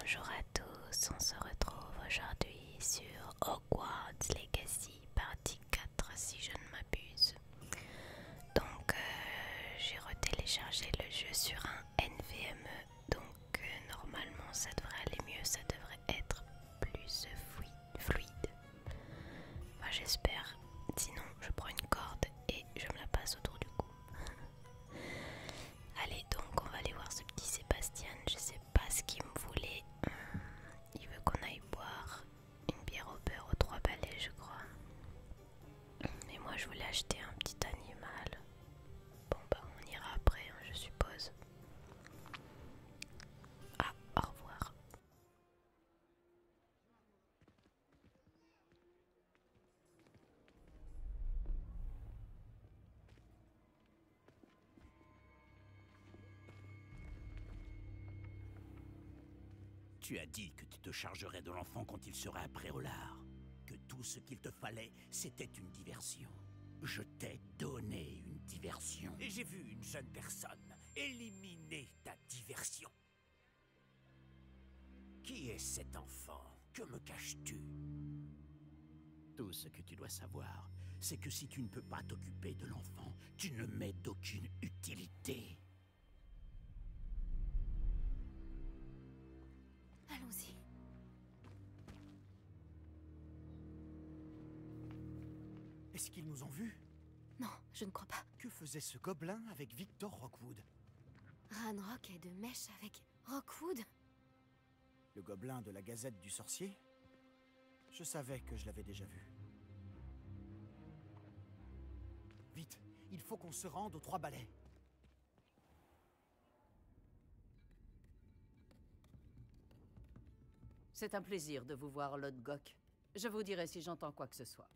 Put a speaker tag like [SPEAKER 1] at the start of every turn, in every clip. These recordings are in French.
[SPEAKER 1] Bonjour à tous, on se retrouve aujourd'hui sur Hogwarts Legacy partie 4 si je ne m'abuse. Donc j'ai retéléchargé le jeu sur un NVMe, donc normalement ça devrait aller mieux, ça devrait être plus fluide. Enfin j'espère, sinon je prends une corde et je me la passe autour du cou. Allez, donc on va aller voir ce petit Sébastien, je sais pas ce qu'il me voulait. Il veut qu'on aille boire une bière au beurre aux 3 balais, je crois. Mais moi je voulais acheter un petit animal. Bon bah on ira après, hein, je suppose. Ah, au revoir.
[SPEAKER 2] Tu as dit que tu te chargerais de l'enfant quand il serait à Préolard. Que tout ce qu'il te fallait, c'était une diversion. Je t'ai donné une diversion. Et j'ai vu une jeune personne éliminer ta diversion. Qui est cet enfant? Que me caches-tu? Tout ce que tu dois savoir, c'est que si tu ne peux pas t'occuper de l'enfant, tu ne m'es d'aucune utilité.
[SPEAKER 3] Allons-y.
[SPEAKER 4] Est-ce qu'ils nous ont vus?
[SPEAKER 3] Non, je ne crois pas.
[SPEAKER 4] Que faisait ce gobelin avec Victor Rockwood?
[SPEAKER 3] Ranrock est de mèche avec Rockwood?
[SPEAKER 4] Le gobelin de la Gazette du Sorcier? Je savais que je l'avais déjà vu. Vite, il faut qu'on se rende aux 3 balais.
[SPEAKER 5] C'est un plaisir de vous voir, Lord Gok. Je vous dirai si j'entends quoi que ce soit.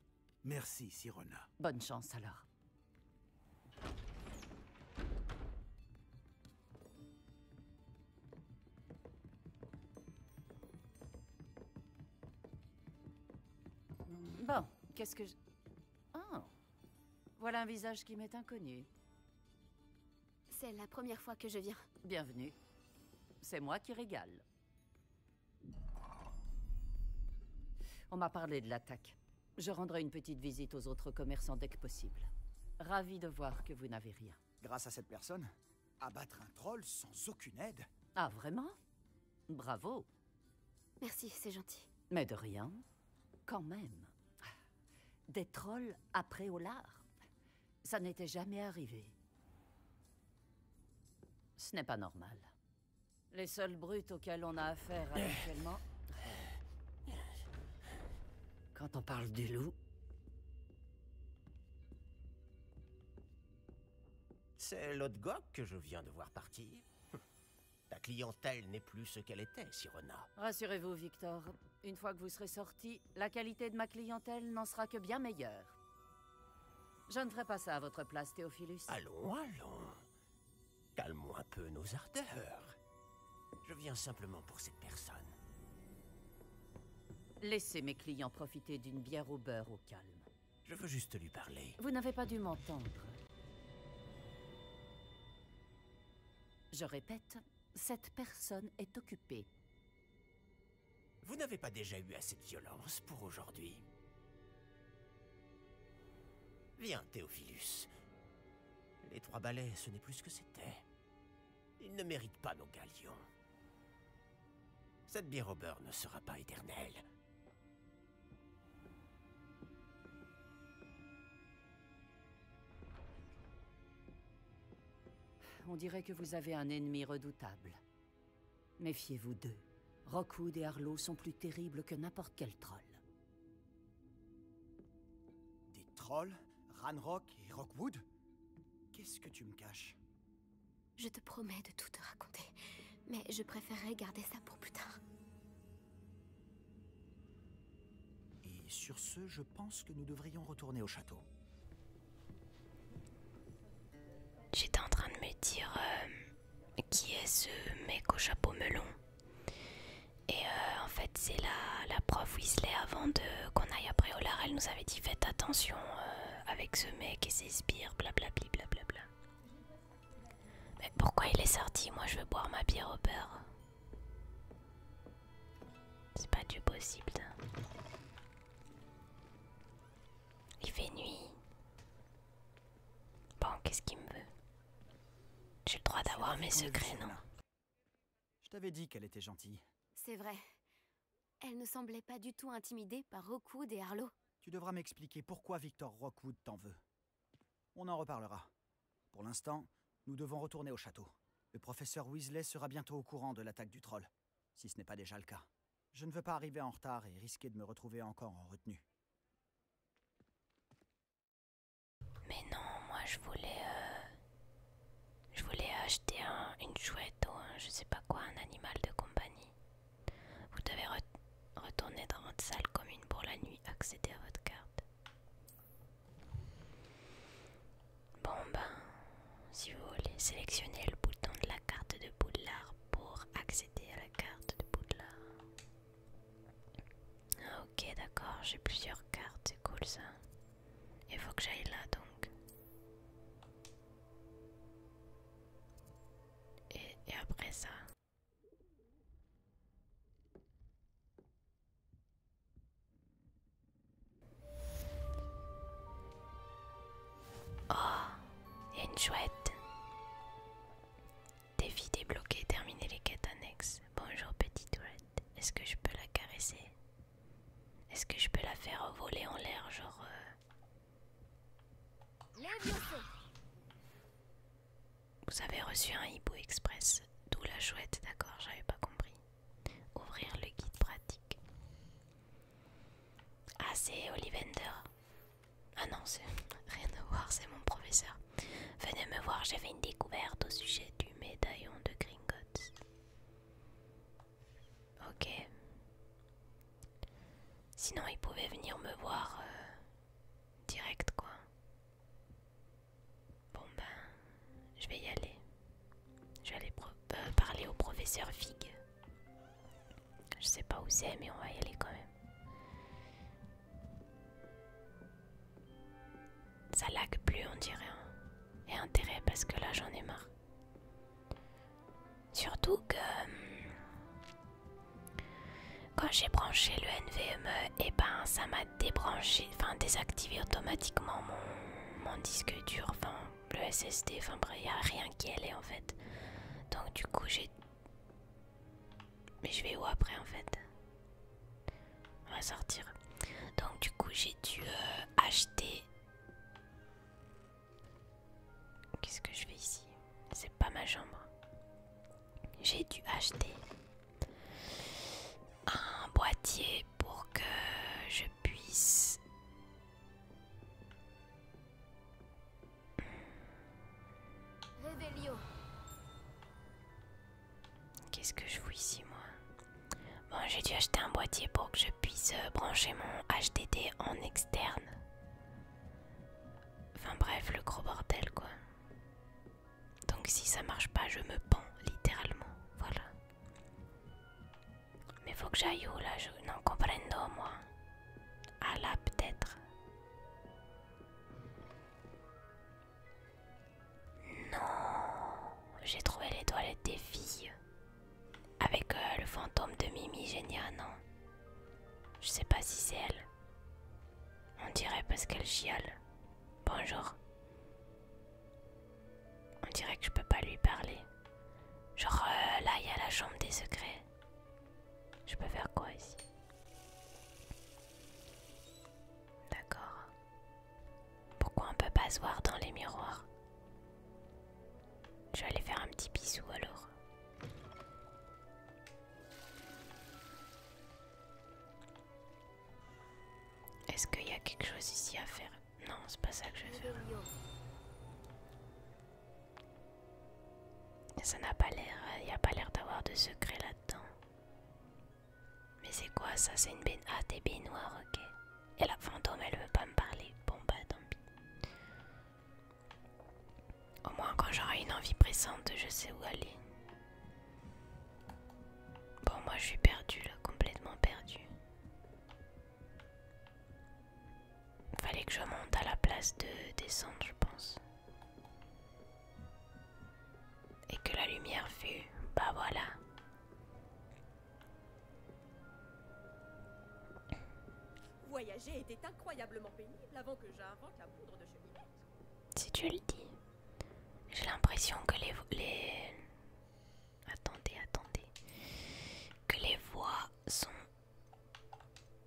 [SPEAKER 2] Merci, Sirona.
[SPEAKER 5] Bonne chance alors. Bon, qu'est-ce que je... Oh, voilà un visage qui m'est inconnu.
[SPEAKER 3] C'est la première fois que je viens.
[SPEAKER 5] Bienvenue. C'est moi qui régale. On m'a parlé de l'attaque. Je rendrai une petite visite aux autres commerçants dès que possible. Ravi de voir que vous n'avez rien.
[SPEAKER 4] Grâce à cette personne, abattre un troll sans aucune aide?
[SPEAKER 5] Ah, vraiment? Bravo.
[SPEAKER 3] Merci, c'est gentil.
[SPEAKER 5] Mais de rien. Quand même. Des trolls à Préolard. Ça n'était jamais arrivé. Ce n'est pas normal. Les seules brutes auxquelles on a affaire habituellement... Quand on parle du loup...
[SPEAKER 6] C'est l'autre Gok que je viens de voir partir. Ta clientèle n'est plus ce qu'elle était, Sirona.
[SPEAKER 5] Rassurez-vous, Victor. Une fois que vous serez sorti, la qualité de ma clientèle n'en sera que bien meilleure. Je ne ferai pas ça à votre place, Théophilus.
[SPEAKER 6] Allons, allons. Calmons un peu nos ardeurs. Je viens simplement pour cette personne.
[SPEAKER 5] Laissez mes clients profiter d'une bière au beurre au calme.
[SPEAKER 6] Je veux juste lui parler.
[SPEAKER 5] Vous n'avez pas dû m'entendre. Je répète, cette personne est occupée.
[SPEAKER 6] Vous n'avez pas déjà eu assez de violence pour aujourd'hui? Viens, Théophilus. Les 3 balais, ce n'est plus ce que c'était. Ils ne méritent pas nos galions. Cette bière au beurre ne sera pas éternelle.
[SPEAKER 5] On dirait que vous avez un ennemi redoutable. Méfiez-vous d'eux. Rockwood et Harlow sont plus terribles que n'importe quel troll.
[SPEAKER 4] Des trolls? Ranrock et Rockwood? Qu'est-ce que tu me caches?
[SPEAKER 3] Je te promets de tout te raconter, mais je préférerais garder ça pour plus tard.
[SPEAKER 4] Et sur ce, je pense que nous devrions retourner au château.
[SPEAKER 1] J'étais en train de me dire qui est ce mec au chapeau melon. Et en fait c'est la prof Weasley avant qu'on aille à Préolard. Elle nous avait dit faites attention avec ce mec et ses sbires, blablabli blablabla. Mais pourquoi il est sorti? Moi je veux boire ma bière au beurre. C'est pas du possible ça. Il fait nuit. Bon, qu'est-ce qu'il me veut? J'ai le droit d'avoir mes secrets, non?
[SPEAKER 4] Je t'avais dit qu'elle était gentille.
[SPEAKER 3] C'est vrai. Elle ne semblait pas du tout intimidée par Rookwood et Harlow.
[SPEAKER 4] Tu devras m'expliquer pourquoi Victor Rookwood t'en veut. On en reparlera. Pour l'instant, nous devons retourner au château. Le professeur Weasley sera bientôt au courant de l'attaque du troll, si ce n'est pas déjà le cas. Je ne veux pas arriver en retard et risquer de me retrouver encore en retenue.
[SPEAKER 1] Mais non, moi je voulais acheter une chouette ou je sais pas quoi, un animal de compagnie. Vous devez retourner dans votre salle commune pour la nuit, accéder à votre carte. Bon ben, si vous voulez sélectionner le bouton de la carte de Poudlard pour accéder à la carte de Poudlard. Ah, ok, d'accord, j'ai plusieurs cartes, c'est cool ça. Il faut que j'aille là donc. Et après ça. Oh, il y a une chouette. Défi débloqué, terminer les quêtes annexes. Bonjour petite chouette. Est-ce que je peux la caresser? Est-ce que je peux la faire voler en l'air, genre... Vous avez reçu un hibou express, d'où la chouette, d'accord, j'avais pas compris. Ouvrir le guide pratique. Ah, c'est Ollivander. Ah non, c'est rien à voir, c'est mon professeur. Venez me voir, j'ai fait une découverte au sujet du médaillon de Gringotts. Ok. Sinon, il pouvait venir me voir direct, quoi. Bon ben, je vais y aller. Je vais aller parler au professeur Fig. Je sais pas où c'est, mais on va y aller quand même. Ça lag plus, on dirait. Et intérêt, parce que là, j'en ai marre. Surtout que... quand j'ai branché le NVMe, et ben ça m'a débranché, enfin désactivé automatiquement mon disque dur, enfin le SSD, enfin bref, il n'y a rien qui allait en fait. Donc du coup j'ai... Mais je vais où après en fait? On va sortir. Donc du coup j'ai dû acheter... Qu'est-ce que je fais ici? C'est pas ma chambre. J'ai dû acheter un boîtier pour que je puisse
[SPEAKER 3] Révélio.
[SPEAKER 1] Qu'est-ce que je fous ici moi? Bon, j'ai dû acheter un boîtier pour que je puisse brancher mon HDD en externe. Enfin bref, le gros bordel quoi. Donc si ça marche pas, je me pends littéralement. Voilà. Mais faut que j'aille où là? Je non comprendo moi. Ah là peut-être. Non. J'ai trouvé les toilettes des filles. Avec le fantôme de Mimi Génia, non. Je sais pas si c'est elle. On dirait parce qu'elle chiale. Bonjour. On dirait que je peux pas lui parler. Genre là il y a la chambre des secrets. Je peux faire quoi ici? D'accord. Pourquoi on peut pas se voir dans les miroirs? Je vais aller faire un petit bisou alors. Est-ce qu'il y a quelque chose ici à faire? Non, c'est pas ça que je vais faire. Ça n'a pas l'air, il n'y a pas l'air d'avoir de secret là-dedans. Mais c'est quoi ça? C'est une baignoire. Ah, des baignoires, ok. Et la fantôme, elle veut pas me parler. Bon bah tant pis. Au moins quand j'aurai une envie pressante, je sais où aller. Bon, moi je suis perdue là, complètement perdue. Fallait que je monte à la place de descendre, je pense. Et que la lumière fut... Bah voilà.
[SPEAKER 7] Voyager était incroyablement pénible avant que j'invente la poudre de cheminée.
[SPEAKER 1] Si tu le dis. J'ai l'impression que les... Attendez. Que les voix sont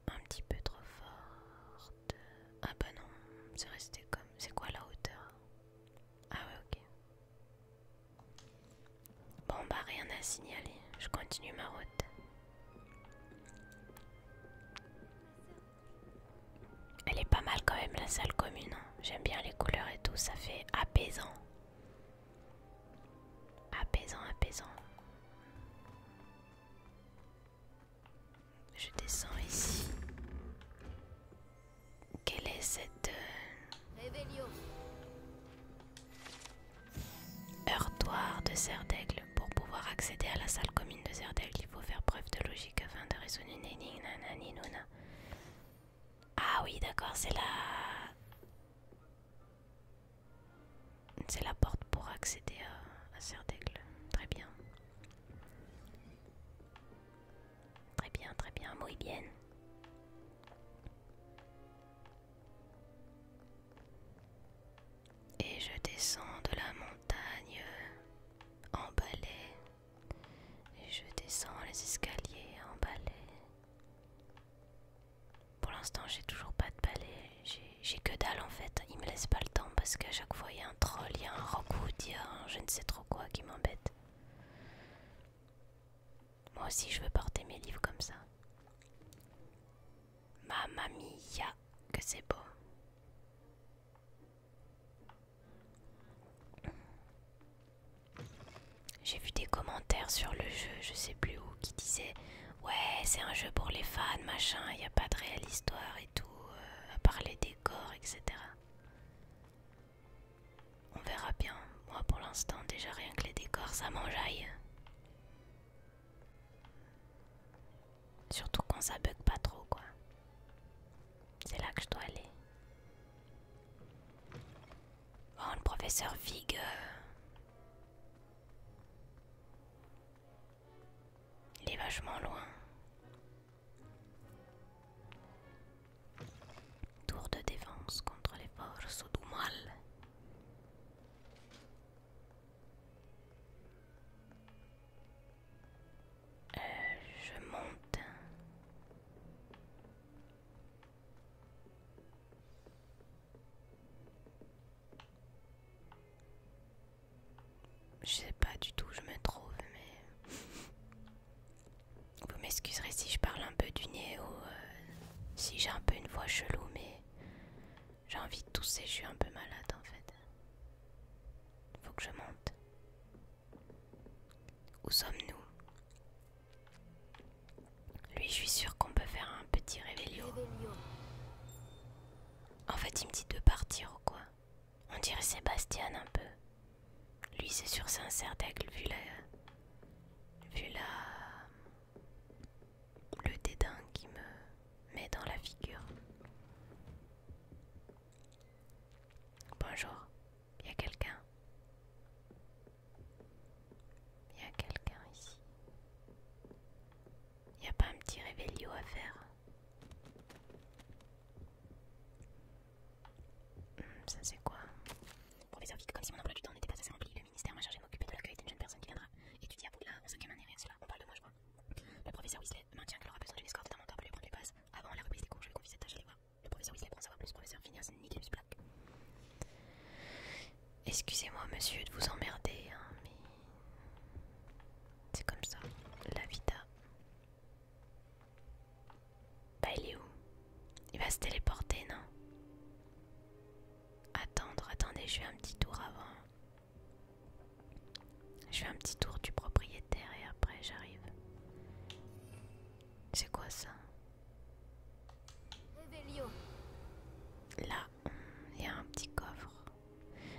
[SPEAKER 1] un petit peu trop fortes. Ah bah non, c'est resté comme... C'est quoi la hauteur? Ah ouais, ok. Bon bah rien à signaler, je continue ma route. Elle est pas mal quand même la salle commune, hein. J'aime bien les couleurs et tout, ça fait apaisant. Apaisant. Je descends ici. Quelle est cette...
[SPEAKER 3] Réveillon.
[SPEAKER 1] Heurtoir de Zerdaigle. Pour pouvoir accéder à la salle commune de Zerdaigle, il faut faire preuve de logique afin de résoudre une énigme. Nanani, nona. Ah oui, d'accord, c'est la porte pour accéder à Zerdaigle. Très bien. Très bien, muy bien. Et je descends de la montagne en balai. Et je descends les escaliers en balai. Pour l'instant, j'ai toujours pas de balai. J'ai que dalle en fait. Il me laisse pas le temps parce qu'à chaque fois, il y a un troll, il y a un rockwood, il y a un je ne sais trop quoi qui m'embête. Moi aussi, je veux porter mes livres comme ça. Mamma mia, que c'est beau. J'ai vu des commentaires sur le jeu, je sais plus où, qui disaient ouais, c'est un jeu pour les fans, machin, il n'y a pas de réelle histoire et tout, à part les décors, etc. On verra bien. Moi, pour l'instant, déjà rien que les décors, ça m'enjaille. Surtout quand ça bug pas trop, quoi. C'est là que je dois aller. Bon, le professeur Fig... il est vachement loin. Tour de défense contre les forces du mal. Je monte. Je sais pas du tout où je me trouve, mais vous m'excuserez si je parle un peu du nez ou si j'ai un peu une voix chelou, mais j'ai envie de tousser, je suis un peu malade en fait. Faut que je monte. Où sommes-nous? Lui, je suis sûre qu'on peut faire un petit réveillon. En fait, il me dit de partir ou quoi? On dirait Sébastien un peu. Lui, c'est sûr, c'est un Zerdaigle vu le dédain qui me met dans la figure. Bonjour, il y a quelqu'un? Il y a quelqu'un ici. Il n'y a pas un petit réveillon à faire? Ça c'est quoi? Professeur Vic, comme si mon emploi du temps n'était pas assez rempli, le ministère m'a chargé de m'occuper de l'accueil d'une jeune personne qui viendra étudier à Poudlard en 5e année, rien que cela. On parle de moi, je crois. Le professeur Weasley maintient qu'elle aura besoin d'une escorte d'un mentor pour lui prendre les bases. Avant la reprise des cours, je lui confie cette tâche, allez voir. Le professeur Weasley prend savoir plus. Professeur Phineas Nickleus Black. Excusez-moi, monsieur, de vous emmerder, hein, mais c'est comme ça, la vida. Bah, il est où? Il va se téléporter, non? Attendez, je fais un petit tour avant. Je fais un petit tour du propriétaire et après j'arrive. C'est quoi ça?
[SPEAKER 3] Réveillon.
[SPEAKER 1] Là, il y a un petit coffre.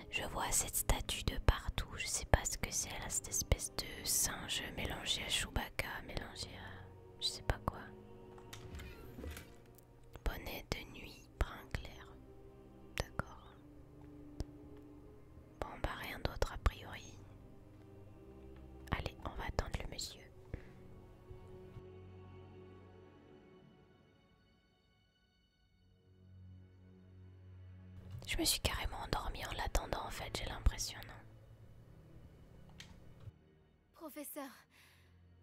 [SPEAKER 1] Je vois cette statue de partout. Je sais pas ce que c'est là, cette espèce de singe mélangé à Chewbacca, mélangé à je sais pas quoi. Bonnet de nuit, brun clair. D'accord. Bon bah rien d'autre a priori. Allez, on va attendre le monsieur. Je me suis carrément endormie en l'attendant en fait, j'ai l'impression, non?
[SPEAKER 3] Professeur,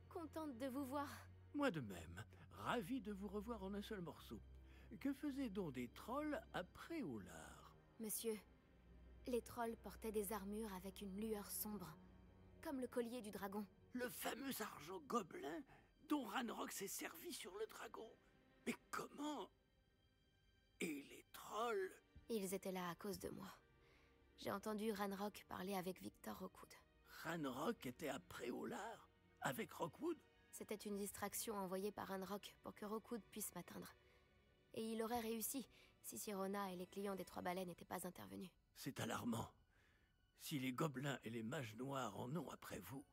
[SPEAKER 3] contente de vous voir.
[SPEAKER 8] Moi de même, ravi de vous revoir en un seul morceau. Que faisaient donc des trolls après Olar?
[SPEAKER 3] Monsieur, les trolls portaient des armures avec une lueur sombre, comme le collier du dragon.
[SPEAKER 8] Le fameux argent gobelin dont Ranrock s'est servi sur le dragon. Mais comment? Et les trolls?
[SPEAKER 3] Ils étaient là à cause de moi. J'ai entendu Ranrock parler avec Victor Rookwood.
[SPEAKER 8] Ranrock était après Olar? Avec Rookwood?
[SPEAKER 3] C'était une distraction envoyée par Ranrock pour que Rookwood puisse m'atteindre. Et il aurait réussi si Sirona et les clients des Trois Balais n'étaient pas intervenus.
[SPEAKER 8] C'est alarmant. Si les gobelins et les mages noirs en ont après vous,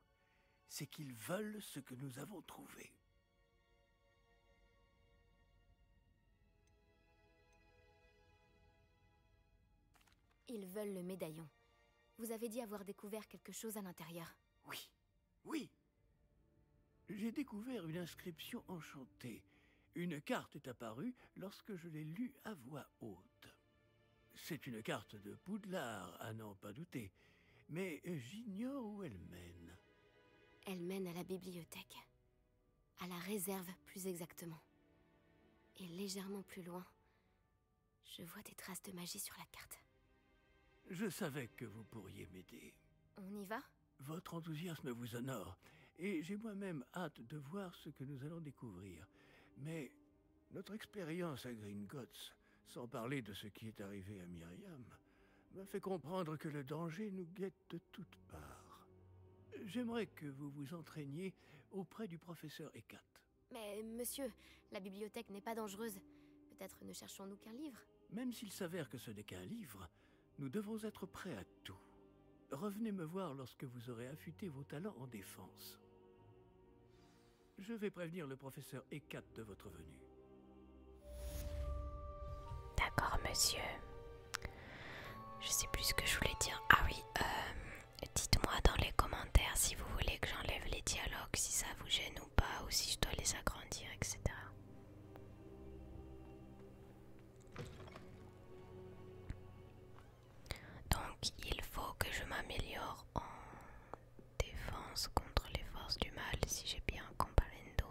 [SPEAKER 8] c'est qu'ils veulent ce que nous avons trouvé.
[SPEAKER 3] Ils veulent le médaillon. Vous avez dit avoir découvert quelque chose à l'intérieur.
[SPEAKER 8] Oui, oui. J'ai découvert une inscription enchantée. Une carte est apparue lorsque je l'ai lue à voix haute. C'est une carte de Poudlard, à n'en pas douter. Mais j'ignore où elle mène.
[SPEAKER 3] Elle mène à la bibliothèque. À la réserve, plus exactement. Et légèrement plus loin, je vois des traces de magie sur la carte.
[SPEAKER 8] Je savais que vous pourriez m'aider.
[SPEAKER 3] On y va?
[SPEAKER 8] Votre enthousiasme vous honore, et j'ai moi-même hâte de voir ce que nous allons découvrir. Mais notre expérience à Gringotts, sans parler de ce qui est arrivé à Myriam, m'a fait comprendre que le danger nous guette de toutes parts. J'aimerais que vous vous entraîniez auprès du professeur Hecat.
[SPEAKER 3] Mais monsieur, la bibliothèque n'est pas dangereuse. Peut-être ne cherchons-nous qu'un livre?
[SPEAKER 8] Même s'il s'avère que ce n'est qu'un livre, nous devons être prêts à tout. Revenez me voir lorsque vous aurez affûté vos talents en défense. Je vais prévenir le professeur Hecat de votre venue.
[SPEAKER 1] D'accord, monsieur. Je sais plus ce que je voulais dire. Ah oui, dites-moi dans les commentaires si vous voulez que j'enlève les dialogues, si ça vous gêne ou pas, ou si je dois les agrandir, etc. Donc, il faut que je m'améliore en défense contre les forces du mal, si j'ai bien comprendo.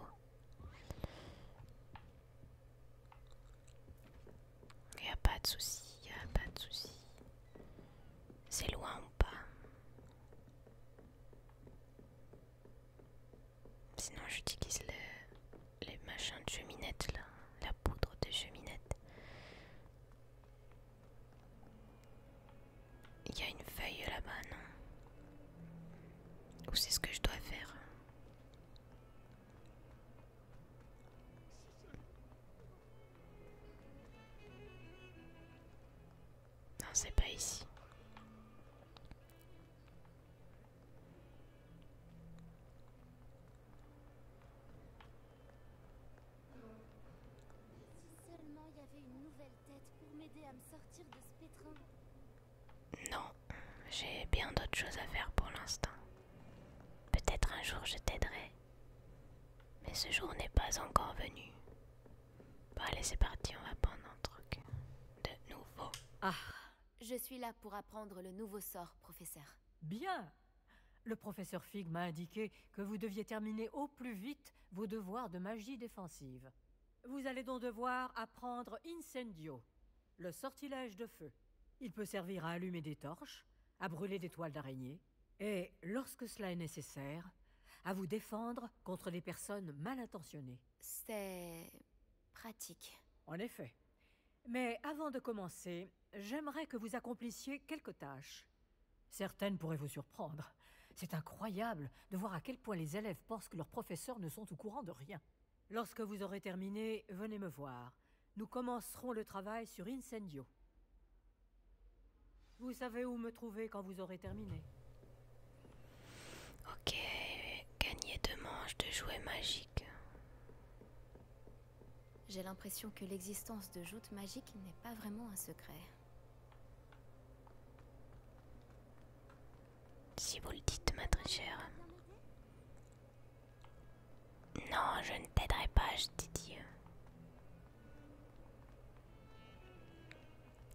[SPEAKER 1] Y a pas de souci, y a pas de souci. C'est loin ou pas? Sinon j'utilise les machins de cheminette là, la poudre de cheminette. Il y a une feuille là-bas, non? Ou c'est ce que je dois faire? Non, c'est pas ici.
[SPEAKER 9] Si seulement il y avait une nouvelle tête pour m'aider à me sortir de ce pétrin.
[SPEAKER 1] Non, j'ai bien d'autres choses à faire pour l'instant. Peut-être un jour je t'aiderai. Mais ce jour n'est pas encore venu. Bon allez, c'est parti, on va prendre un truc de nouveau.
[SPEAKER 5] Ah,
[SPEAKER 3] Je suis là pour apprendre le nouveau sort, professeur.
[SPEAKER 5] bien. Le professeur Fig m'a indiqué que vous deviez terminer au plus vite vos devoirs de magie défensive. Vous allez donc devoir apprendre Incendio, le sortilège de feu. Il peut servir à allumer des torches, à brûler des toiles d'araignée, et, lorsque cela est nécessaire, à vous défendre contre les personnes mal intentionnées.
[SPEAKER 3] C'est pratique.
[SPEAKER 5] En effet. Mais avant de commencer, j'aimerais que vous accomplissiez quelques tâches. Certaines pourraient vous surprendre. C'est incroyable de voir à quel point les élèves pensent que leurs professeurs ne sont au courant de rien. Lorsque vous aurez terminé, venez me voir. Nous commencerons le travail sur Incendio. Vous savez où me trouver quand vous aurez terminé.
[SPEAKER 1] Ok, gagner 2 manches de jouets magiques.
[SPEAKER 3] J'ai l'impression que l'existence de joutes magiques n'est pas vraiment un secret.
[SPEAKER 1] Si vous le dites, ma très chère. Non, je ne t'aiderai pas, je t'ai dit.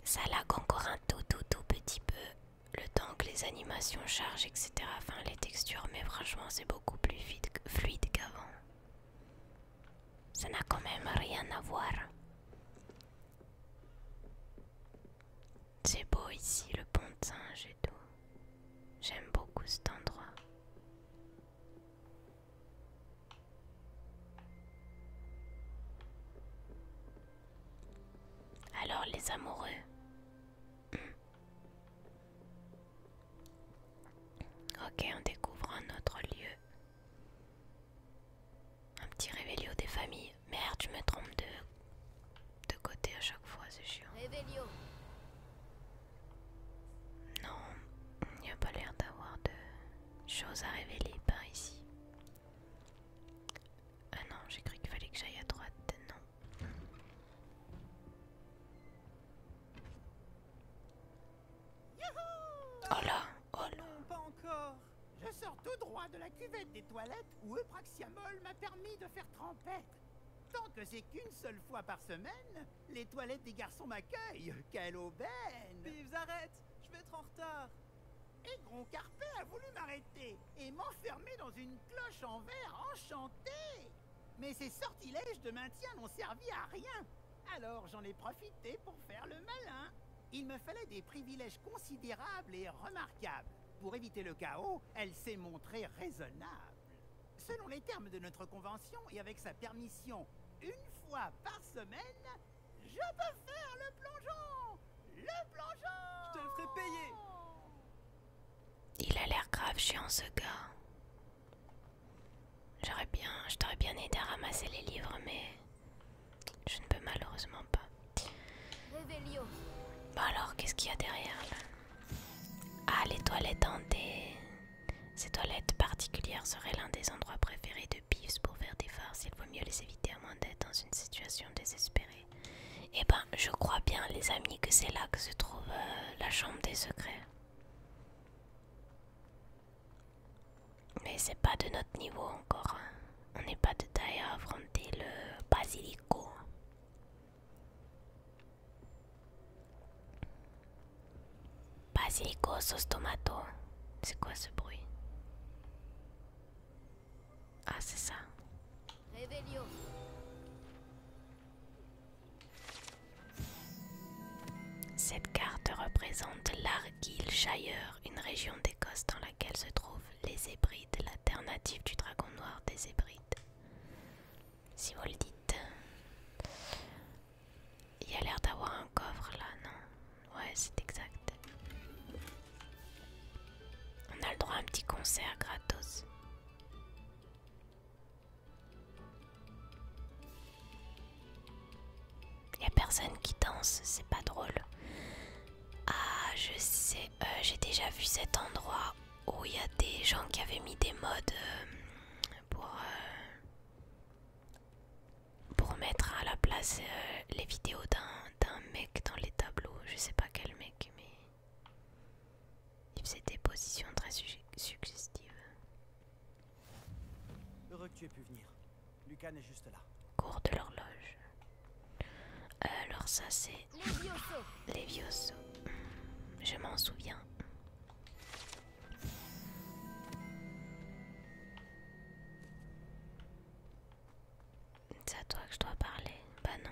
[SPEAKER 1] Ça lag encore un les animations chargent, etc. Enfin, les textures, mais franchement, c'est beaucoup plus fluide qu'avant. Ça n'a quand même rien à voir. C'est beau ici, le pont de singe et tout. J'aime beaucoup cet endroit. Alors, les amoureux. Ok, on découvre un autre lieu. Un petit réveillon des familles. Merde, je me trompe de côté à chaque fois, c'est chiant.
[SPEAKER 3] Réveillon.
[SPEAKER 1] Non, il n'y a pas l'air d'avoir de choses à révéler par ici. Ah non, j'ai cru qu'il fallait que j'aille à droite. Non. Oh là, oh là.
[SPEAKER 2] Non, pas encore. Je sors tout droit de la cuvette des toilettes où Eupraxiamol m'a permis de faire trempette. Tant que c'est qu'une seule fois par semaine, les toilettes des garçons m'accueillent. Quelle aubaine!
[SPEAKER 10] Pives, arrête! Je vais être en retard.
[SPEAKER 2] Et Gron Carpet a voulu m'arrêter et m'enfermer dans une cloche en verre enchantée. Mais ces sortilèges de maintien n'ont servi à rien. Alors j'en ai profité pour faire le malin. Il me fallait des privilèges considérables et remarquables. Pour éviter le chaos, elle s'est montrée raisonnable. Selon les termes de notre convention et avec sa permission, une fois par semaine, je peux faire le plongeon. Le plongeon.
[SPEAKER 10] Je te le ferai payer.
[SPEAKER 1] Il a l'air grave chiant ce gars. Je t'aurais bien aidé à ramasser les livres, mais je ne peux malheureusement pas.
[SPEAKER 3] Réveillon.
[SPEAKER 1] Bah alors, qu'est-ce qu'il y a derrière là? Ah, les toilettes hantées. Ces toilettes particulières seraient l'un des endroits préférés de Peeves pour faire des farces. Il vaut mieux les éviter à moins d'être dans une situation désespérée. Eh ben, je crois bien, les amis, que c'est là que se trouve la chambre des secrets. Mais c'est pas de notre niveau encore. Hein. On n'est pas de taille à affronter le basilico. Basilico sauce tomato. C'est quoi ce bruit? Ah, c'est ça.
[SPEAKER 3] Réveillon.
[SPEAKER 1] Cette carte représente l'Argyllshire, une région d'Écosse dans laquelle se trouvent les Hébrides, l'alternative du dragon noir des Hébrides. Si vous le dites. Il y a l'air d'avoir un coffre là, non? Ouais, c'est exact. On a le droit à un petit concert gratos. Il y a personne qui danse, c'est pas drôle. Ah, je sais, j'ai déjà vu cet endroit où il y a des gens qui avaient mis des mods pour mettre à la place les vidéos d'un mec dans les tableaux. Je sais pas quel mec, mais il faisait des positions très suggestives.
[SPEAKER 4] Heureux que tu aies pu venir. Lucan est juste là.
[SPEAKER 1] Cours de l'horloge. Alors ça c'est Levioso. Je m'en souviens. C'est à toi que je dois parler. Bah non.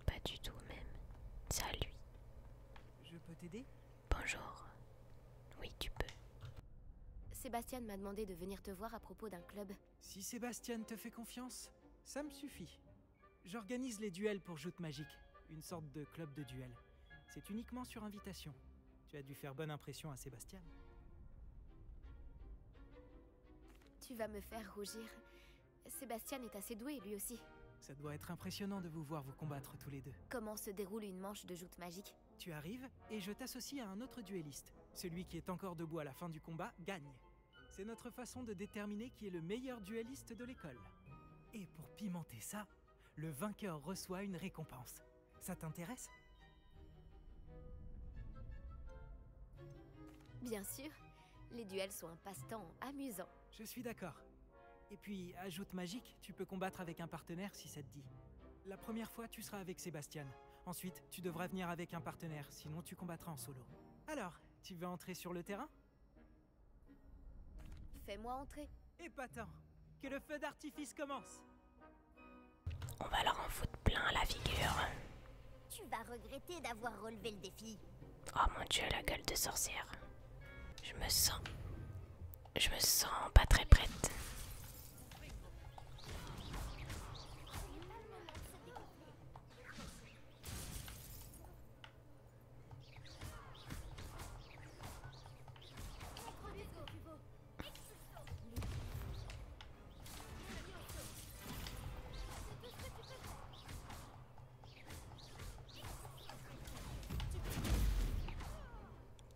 [SPEAKER 1] Pas du tout même. C'est à lui.
[SPEAKER 10] Je peux t'aider?
[SPEAKER 1] Bonjour. Oui, tu peux.
[SPEAKER 3] Sébastien m'a demandé de venir te voir à propos d'un club.
[SPEAKER 10] Si Sébastien te fait confiance, ça me suffit. J'organise les duels pour joutes magiques, une sorte de club de duel. C'est uniquement sur invitation. Tu as dû faire bonne impression à Sébastien.
[SPEAKER 3] Tu vas me faire rougir. Sébastien est assez doué, lui aussi.
[SPEAKER 10] Ça doit être impressionnant de vous voir vous combattre tous les deux.
[SPEAKER 3] Comment se déroule une manche de joute magique?
[SPEAKER 10] Tu arrives et je t'associe à un autre duelliste. Celui qui est encore debout à la fin du combat gagne. C'est notre façon de déterminer qui est le meilleur duelliste de l'école. Et pour pimenter ça, le vainqueur reçoit une récompense. Ça t'intéresse?
[SPEAKER 3] Bien sûr. Les duels sont un passe-temps amusant.
[SPEAKER 10] Je suis d'accord. Et puis, à joute magique, tu peux combattre avec un partenaire si ça te dit. La première fois, tu seras avec Sébastien. Ensuite, tu devras venir avec un partenaire, sinon tu combattras en solo. Alors, Tu veux entrer sur le terrain?
[SPEAKER 3] Fais-moi entrer.
[SPEAKER 10] Épatant. Que le feu d'artifice commence.
[SPEAKER 1] On va leur en foutre plein la figure.
[SPEAKER 9] Tu vas regretter d'avoir relevé le défi.
[SPEAKER 1] Oh mon dieu, la gueule de sorcière. Je me sens pas très prête.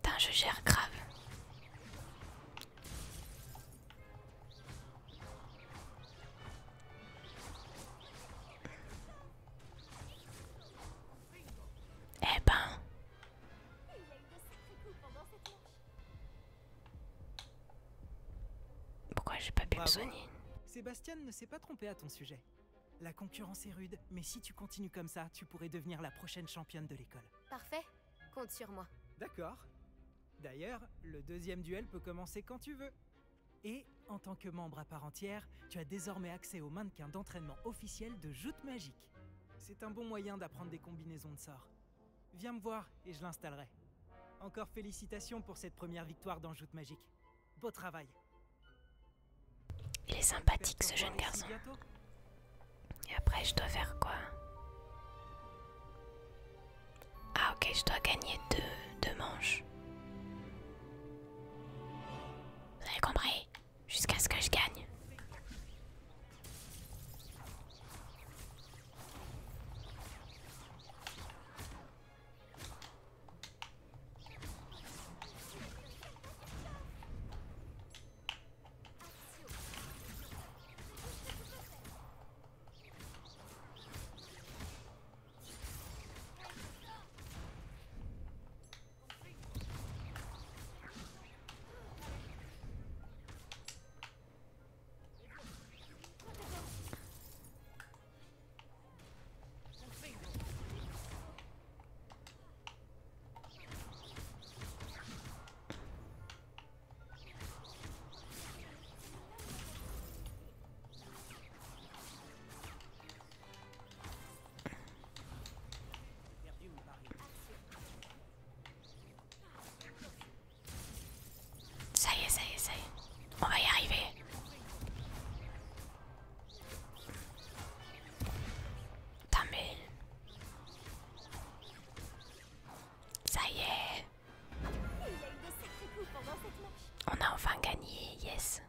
[SPEAKER 1] Putain, je gère grave. Eh ben. Pourquoi j'ai pas pu me
[SPEAKER 10] Bravo.
[SPEAKER 1] soigner?
[SPEAKER 10] Sébastien ne s'est pas trompé à ton sujet. La concurrence est rude, mais si tu continues comme ça, tu pourrais devenir la prochaine championne de l'école.
[SPEAKER 3] Parfait. Compte sur moi.
[SPEAKER 10] D'accord. D'ailleurs, le deuxième duel peut commencer quand tu veux. Et, en tant que membre à part entière, tu as désormais accès au mannequin d'entraînement officiel de Joute Magique. C'est un bon moyen d'apprendre des combinaisons de sorts. Viens me voir et je l'installerai. Encore félicitations pour cette première victoire dans Joute Magique. Beau travail.
[SPEAKER 1] Il est sympathique ce jeune
[SPEAKER 10] J'espère te
[SPEAKER 1] garçon.
[SPEAKER 10] revoir ici bientôt.
[SPEAKER 1] Et après, je dois faire quoi? Ah ok, je dois gagner deux manches. Vous avez compris? Jusqu'à ce que je gagne. Ça y est, ça y est, ça y est. On va y arriver. Putain mais... Ça y est. On a enfin gagné, yes.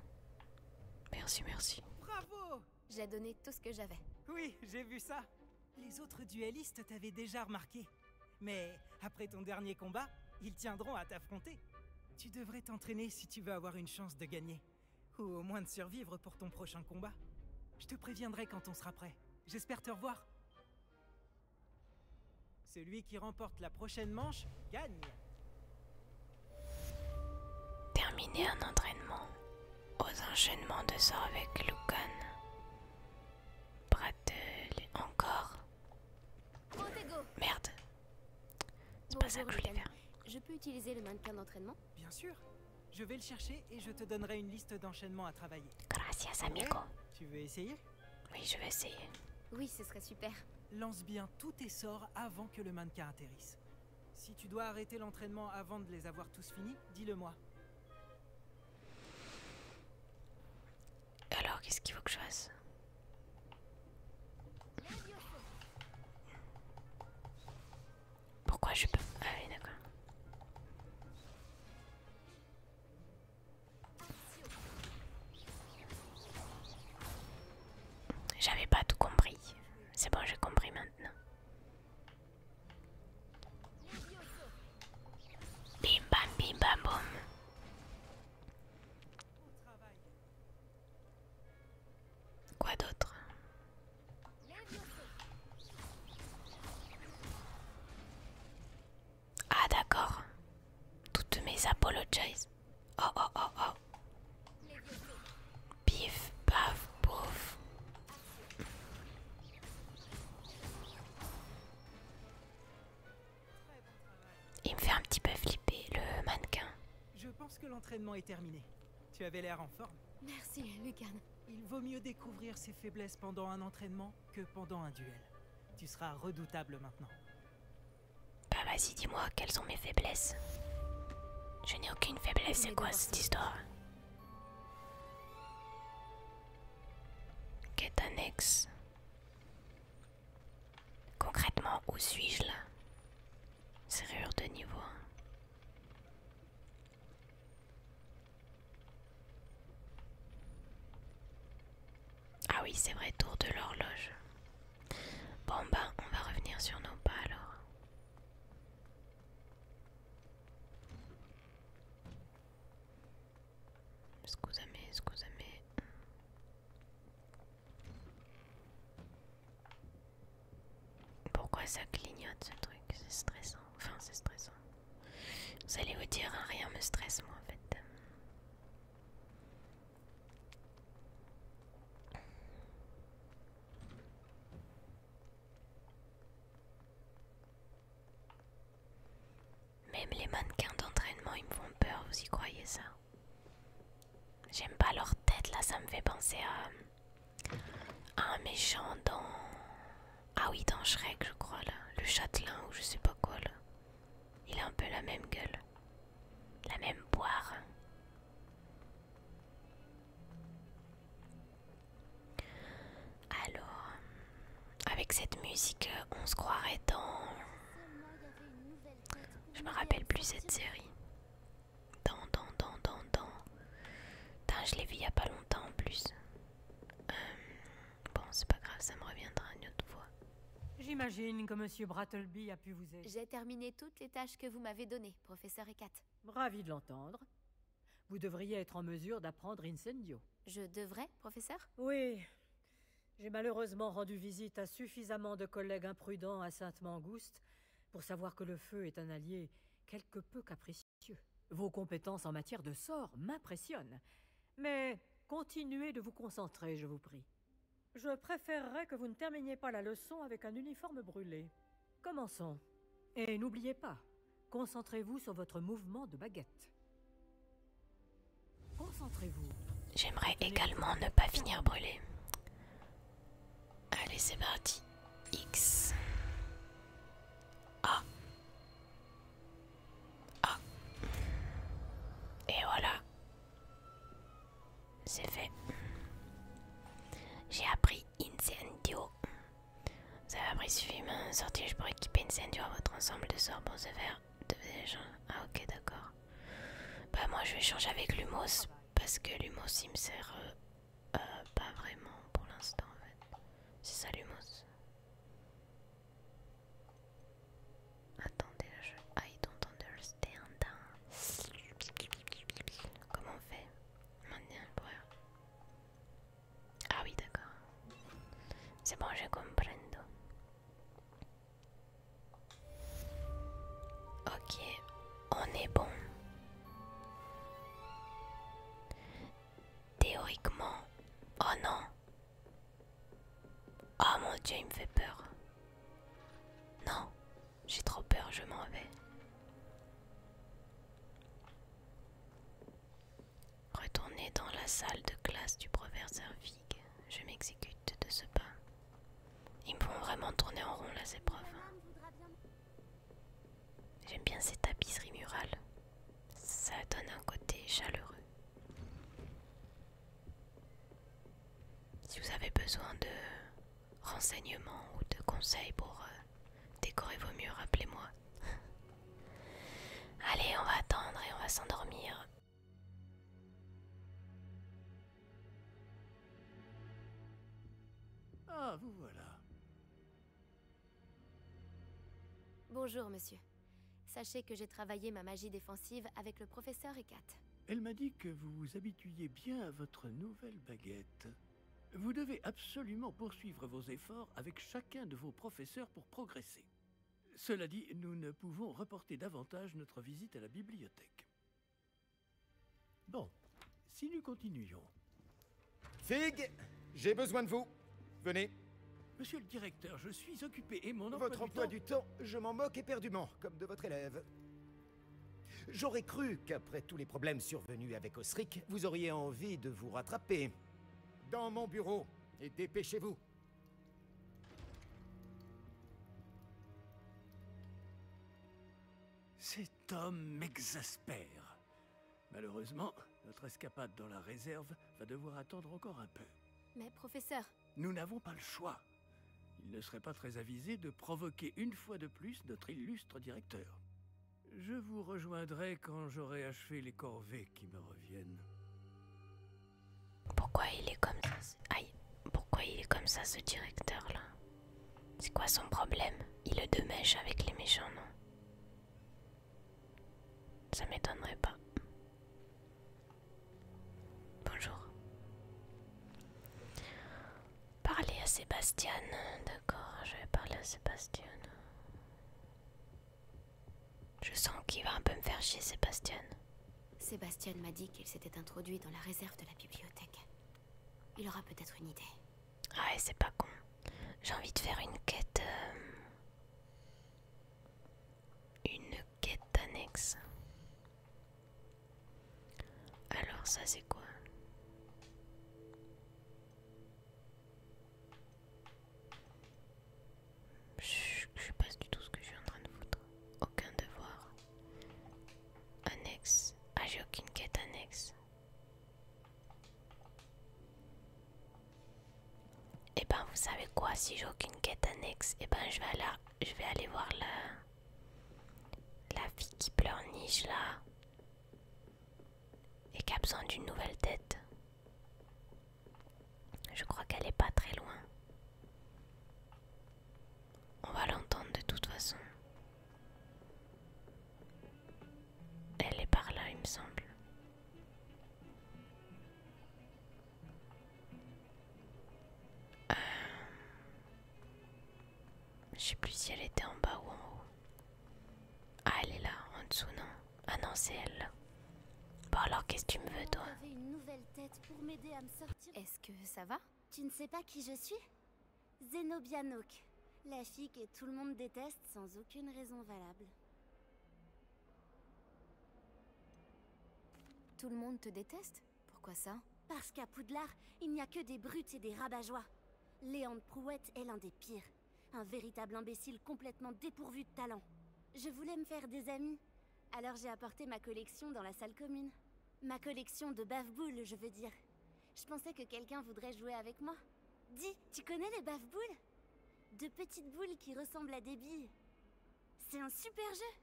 [SPEAKER 1] Merci, merci.
[SPEAKER 10] Bravo!
[SPEAKER 3] J'ai donné tout ce que j'avais.
[SPEAKER 10] Oui, j'ai vu ça. Les autres duellistes t'avaient déjà remarqué. Mais après ton dernier combat, ils tiendront à t'affronter. Tu devrais t'entraîner si tu veux avoir une chance de gagner. Ou au moins de survivre pour ton prochain combat. Je te préviendrai quand on sera prêt. J'espère te revoir. Celui qui remporte la prochaine manche gagne.
[SPEAKER 1] Terminer un entraînement aux enchaînements de sorts avec Lucan. Bratel, encore. Merde. C'est pas ça que je voulais faire.
[SPEAKER 3] Je peux utiliser le mannequin d'entraînement?
[SPEAKER 10] Bien sûr. Je vais le chercher et je te donnerai une liste d'enchaînements à travailler.
[SPEAKER 1] Gracias, amigo.
[SPEAKER 10] Tu veux essayer?
[SPEAKER 1] Oui, je vais essayer.
[SPEAKER 3] Oui, ce serait super.
[SPEAKER 10] Lance bien tous tes sorts avant que le mannequin atterrisse. Si tu dois arrêter l'entraînement avant de les avoir tous finis, dis-le-moi.
[SPEAKER 1] Alors, qu'est-ce qu'il faut que je fasse? Pourquoi je peux... Ah oui, d'accord. J'avais pas tout compris. C'est bon, j'ai compris maintenant. Bim bam boum. Quoi d'autre? Ah d'accord. Toutes mes apologies. Oh oh oh oh. Pif, paf, pouf. Il me fait un petit peu flipper le mannequin.
[SPEAKER 10] l'entraînement est terminé. Tu avais l'air en forme.
[SPEAKER 3] Merci, Lucan.
[SPEAKER 10] Il vaut mieux découvrir ses faiblesses pendant un entraînement que pendant un duel. Tu seras redoutable maintenant.
[SPEAKER 1] Bah vas-y, dis-moi, quelles sont mes faiblesses? Je n'ai aucune faiblesse, c'est quoi cette histoire? Quête annexe. Concrètement, où suis-je là? Serrure de niveau 1. Ah oui, c'est vrai, tour de l'horloge. Bon bah, on va revenir sur nos pas alors. Scusami. Pourquoi ça clignote ce truc? C'est stressant. Enfin, c'est stressant. Vous allez vous dire, hein, rien me stresse moi en fait. Même les mannequins d'entraînement, ils me font peur, vous y croyez ça? J'aime pas leur tête là, ça me fait penser à un méchant dans... Ah oui, dans Shrek je crois là, le châtelain ou je sais pas quoi là. Il a un peu la même gueule, la même poire. Alors, avec cette musique, on se croirait dans... Je me rappelle plus cette série. Putain, je l'ai vu il y a pas longtemps en plus. Bon, c'est pas grave, ça me reviendra une autre fois.
[SPEAKER 5] J'imagine que Monsieur Brattleby a pu vous aider.
[SPEAKER 3] J'ai terminé toutes les tâches que vous m'avez données, professeur Ekat.
[SPEAKER 5] Ravi de l'entendre. Vous devriez être en mesure d'apprendre Incendio.
[SPEAKER 3] Je devrais, professeur?
[SPEAKER 5] Oui. J'ai malheureusement rendu visite à suffisamment de collègues imprudents à Sainte-Mangouste pour savoir que le feu est un allié quelque peu capricieux. Vos compétences en matière de sort m'impressionnent. Mais continuez de vous concentrer, je vous prie. Je préférerais que vous ne terminiez pas la leçon avec un uniforme brûlé. Commençons. Et n'oubliez pas, concentrez-vous sur votre mouvement de baguette. Concentrez-vous.
[SPEAKER 1] J'aimerais également ne pas finir brûlé. Allez, c'est parti. X. A. A. Et voilà. C'est fait. J'ai appris Incendio. Vous avez appris suffisant sortilège pour équiper Incendio à votre ensemble de sorts pour se faire de... Ah ok, d'accord. Bah moi je vais changer avec Lumos parce que Lumos il me sert pas vraiment pour l'instant en fait. C'est ça Lumos. Attendez, I don't understand. Comment on fait? Maintenant, ah oui, d'accord. C'est bon, je comprendo. Ok, on est bon. Théoriquement... Oh non. Oh mon Dieu, il me fait peur. Non, j'ai trop peur, je m'en vais. Retourner dans la salle de classe du professeur Fig. Je m'exécute de ce pas. Ils me font vraiment tourner en rond là, ces profs. J'aime bien ces tapisseries murales. Ça donne un côté chaleureux. Si vous avez besoin de renseignements ou de conseils pour décorer vos murs, appelez-moi. Allez, on va attendre et on va s'endormir.
[SPEAKER 8] Ah, vous voilà.
[SPEAKER 3] Bonjour, monsieur. Sachez que j'ai travaillé ma magie défensive avec le professeur Ekat.
[SPEAKER 8] Elle m'a dit que vous vous habituiez bien à votre nouvelle baguette. Vous devez absolument poursuivre vos efforts avec chacun de vos professeurs pour progresser. Cela dit, nous ne pouvons reporter davantage notre visite à la bibliothèque. Bon, si nous continuions...
[SPEAKER 11] Fig, j'ai besoin de vous. Venez.
[SPEAKER 8] Monsieur le directeur, je suis occupé et mon
[SPEAKER 11] Votre emploi du temps, je m'en moque éperdument, comme de votre élève. J'aurais cru qu'après tous les problèmes survenus avec Osric, vous auriez envie de vous rattraper. Dans mon bureau, et dépêchez-vous.
[SPEAKER 8] Cet homme m'exaspère. Malheureusement, notre escapade dans la réserve va devoir attendre encore un peu.
[SPEAKER 3] Mais professeur...
[SPEAKER 8] Nous n'avons pas le choix. Il ne serait pas très avisé de provoquer une fois de plus notre illustre directeur. Je vous rejoindrai quand j'aurai achevé les corvées qui me reviennent.
[SPEAKER 1] Pourquoi il est comme ça? Aïe, pourquoi il est comme ça, ce directeur-là? C'est quoi son problème? Il est de mèche avec les méchants, non? Ça m'étonnerait pas. Bonjour. Parler à Sébastien. D'accord, je vais parler à Sébastien. Je sens qu'il va un peu me faire chier, Sébastien.
[SPEAKER 3] Sébastien m'a dit qu'il s'était introduit dans la réserve de la bibliothèque. Il aura peut-être une idée.
[SPEAKER 1] Ah ouais, c'est pas con. J'ai envie de faire une quête... Une quête annexe. Alors ça c'est quoi? Je sais pas du tout ce que je suis en train de foutre. Aucun devoir. Annexe. Ah, j'ai aucune quête annexe. Et ben vous savez quoi, si j'ai aucune quête annexe, et ben je vais aller voir la fille qui pleurniche là. Et qui a besoin d'une nouvelle tête. Je crois qu'elle est pas très loin. On va l'entendre de toute façon. Elle est par là, il me semble. Je sais plus si elle était en bas ou en haut. Ah, elle est là, en dessous, non? Ah non, c'est elle là. Bon alors, qu'est-ce que tu me veux, toi?
[SPEAKER 9] J'avais une nouvelle tête pour m'aider à me sortir.
[SPEAKER 3] Est-ce que ça va?
[SPEAKER 9] Tu ne sais pas qui je suis? Zenobia Noak, la fille que tout le monde déteste sans aucune raison valable.
[SPEAKER 3] Tout le monde te déteste? Pourquoi ça?
[SPEAKER 9] Parce qu'à Poudlard, il n'y a que des brutes et des rabat-joie. Léandre Prouette est l'un des pires. Un véritable imbécile complètement dépourvu de talent. Je voulais me faire des amis, alors j'ai apporté ma collection dans la salle commune. Ma collection de bave-boules, je veux dire. Je pensais que quelqu'un voudrait jouer avec moi. Dis, tu connais les bave-boules? De petites boules qui ressemblent à des billes. C'est un super jeu.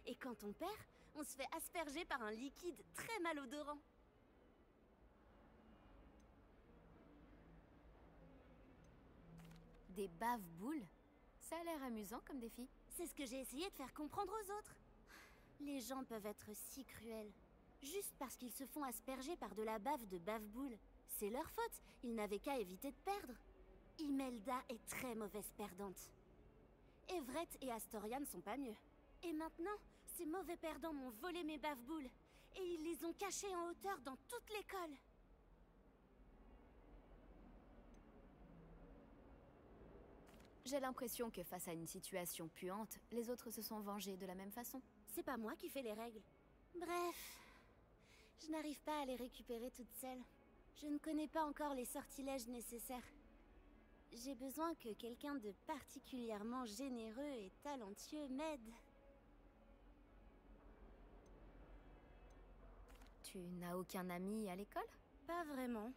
[SPEAKER 9] Et quand on perd, on se fait asperger par un liquide très malodorant.
[SPEAKER 3] Des bave-boules? Ça a l'air amusant comme défi.
[SPEAKER 9] C'est ce que j'ai essayé de faire comprendre aux autres. Les gens peuvent être si cruels. Juste parce qu'ils se font asperger par de la bave de bave-boule. C'est leur faute, ils n'avaient qu'à éviter de perdre. Imelda est très mauvaise perdante. Everett et Astoria ne sont pas mieux. Et maintenant, ces mauvais perdants m'ont volé mes bave-boules. Et ils les ont cachées en hauteur dans toute l'école.
[SPEAKER 3] J'ai l'impression que face à une situation puante, les autres se sont vengés de la même façon.
[SPEAKER 9] C'est pas moi qui fais les règles. Bref, je n'arrive pas à les récupérer toutes seules. Je ne connais pas encore les sortilèges nécessaires. J'ai besoin que quelqu'un de particulièrement généreux et talentueux m'aide.
[SPEAKER 3] Tu n'as aucun ami à l'école?
[SPEAKER 9] Pas vraiment.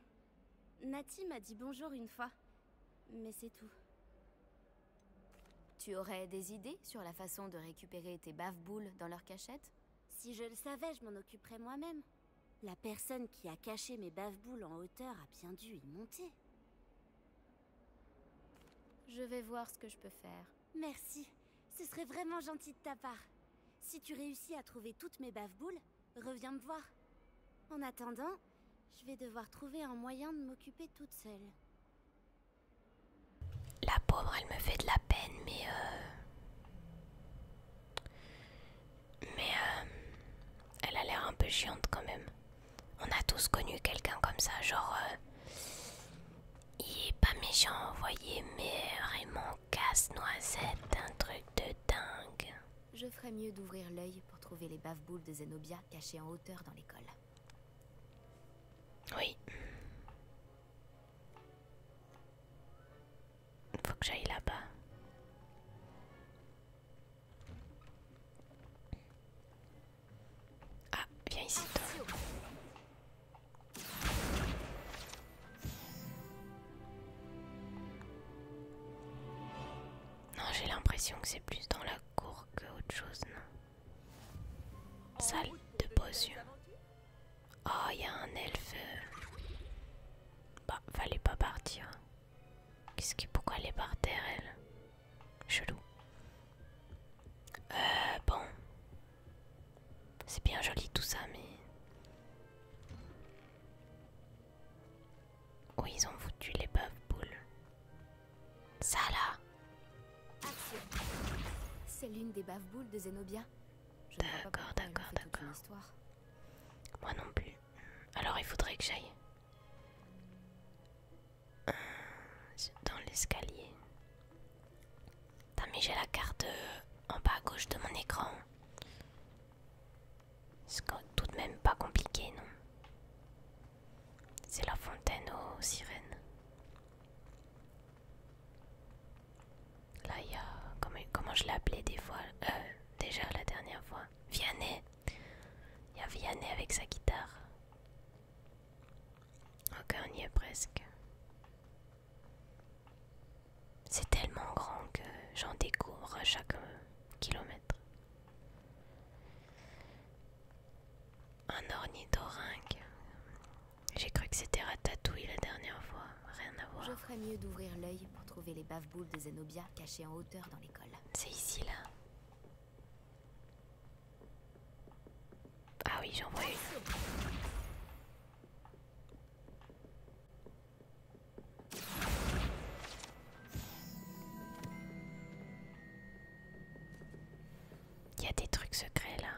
[SPEAKER 9] Nati m'a dit bonjour une fois, mais c'est tout.
[SPEAKER 3] Tu aurais des idées sur la façon de récupérer tes bave-boules dans leur cachette?
[SPEAKER 9] Si je le savais, je m'en occuperais moi-même. La personne qui a caché mes bave-boules en hauteur a bien dû y monter.
[SPEAKER 3] Je vais voir ce que je peux faire.
[SPEAKER 9] Merci, ce serait vraiment gentil de ta part. Si tu réussis à trouver toutes mes bave-boules, reviens me voir. En attendant, je vais devoir trouver un moyen de m'occuper toute seule.
[SPEAKER 1] La pauvre, elle me fait de la peine, mais elle a l'air un peu chiante quand même. On a tous connu quelqu'un comme ça, genre il est pas méchant, vous voyez, mais vraiment casse-noisette, un truc de dingue.
[SPEAKER 3] Je ferais mieux d'ouvrir l'œil pour trouver trouver les bave-boules de Zenobia cachées en hauteur dans l'école.
[SPEAKER 1] Oui. Faut que j'aille là-bas. Ah, viens ici toi. Non, j'ai l'impression que c'est plus dans la cour que autre chose, non? Salle de potion. Oh, il y a un elfe. Bah, fallait pas partir. Pourquoi elle est par terre, elle? Chelou. Bon. C'est bien joli tout ça, mais... Où ils ont foutu les bave-boules? Ça là.
[SPEAKER 3] Action. C'est l'une des bave-boules de Zenobia. Je ne vois pas pourquoi elle a fait toute une histoire.
[SPEAKER 1] Moi non plus. Alors il faudrait que j'aille dans l'escalier. Putain, mais j'ai la carte en bas à gauche de mon écran. C'est tout de même pas compliqué, non? C'est la fontaine aux sirènes. Là il y a... Comment je l'ai appelé des fois déjà la dernière fois? Vianney. Il y a Vianney avec sa guitare. Ok, on y est presque. C'est tellement grand que j'en découvre à chaque kilomètre. Un ornithorynque. J'ai cru que c'était Ratatouille la dernière fois. Rien à voir.
[SPEAKER 3] Je ferais mieux d'ouvrir l'œil pour trouver les bave-boules de Zenobia cachées en hauteur dans l'école.
[SPEAKER 1] C'est ici là. Ah oui, j'en vois une. Il y a des trucs secrets là.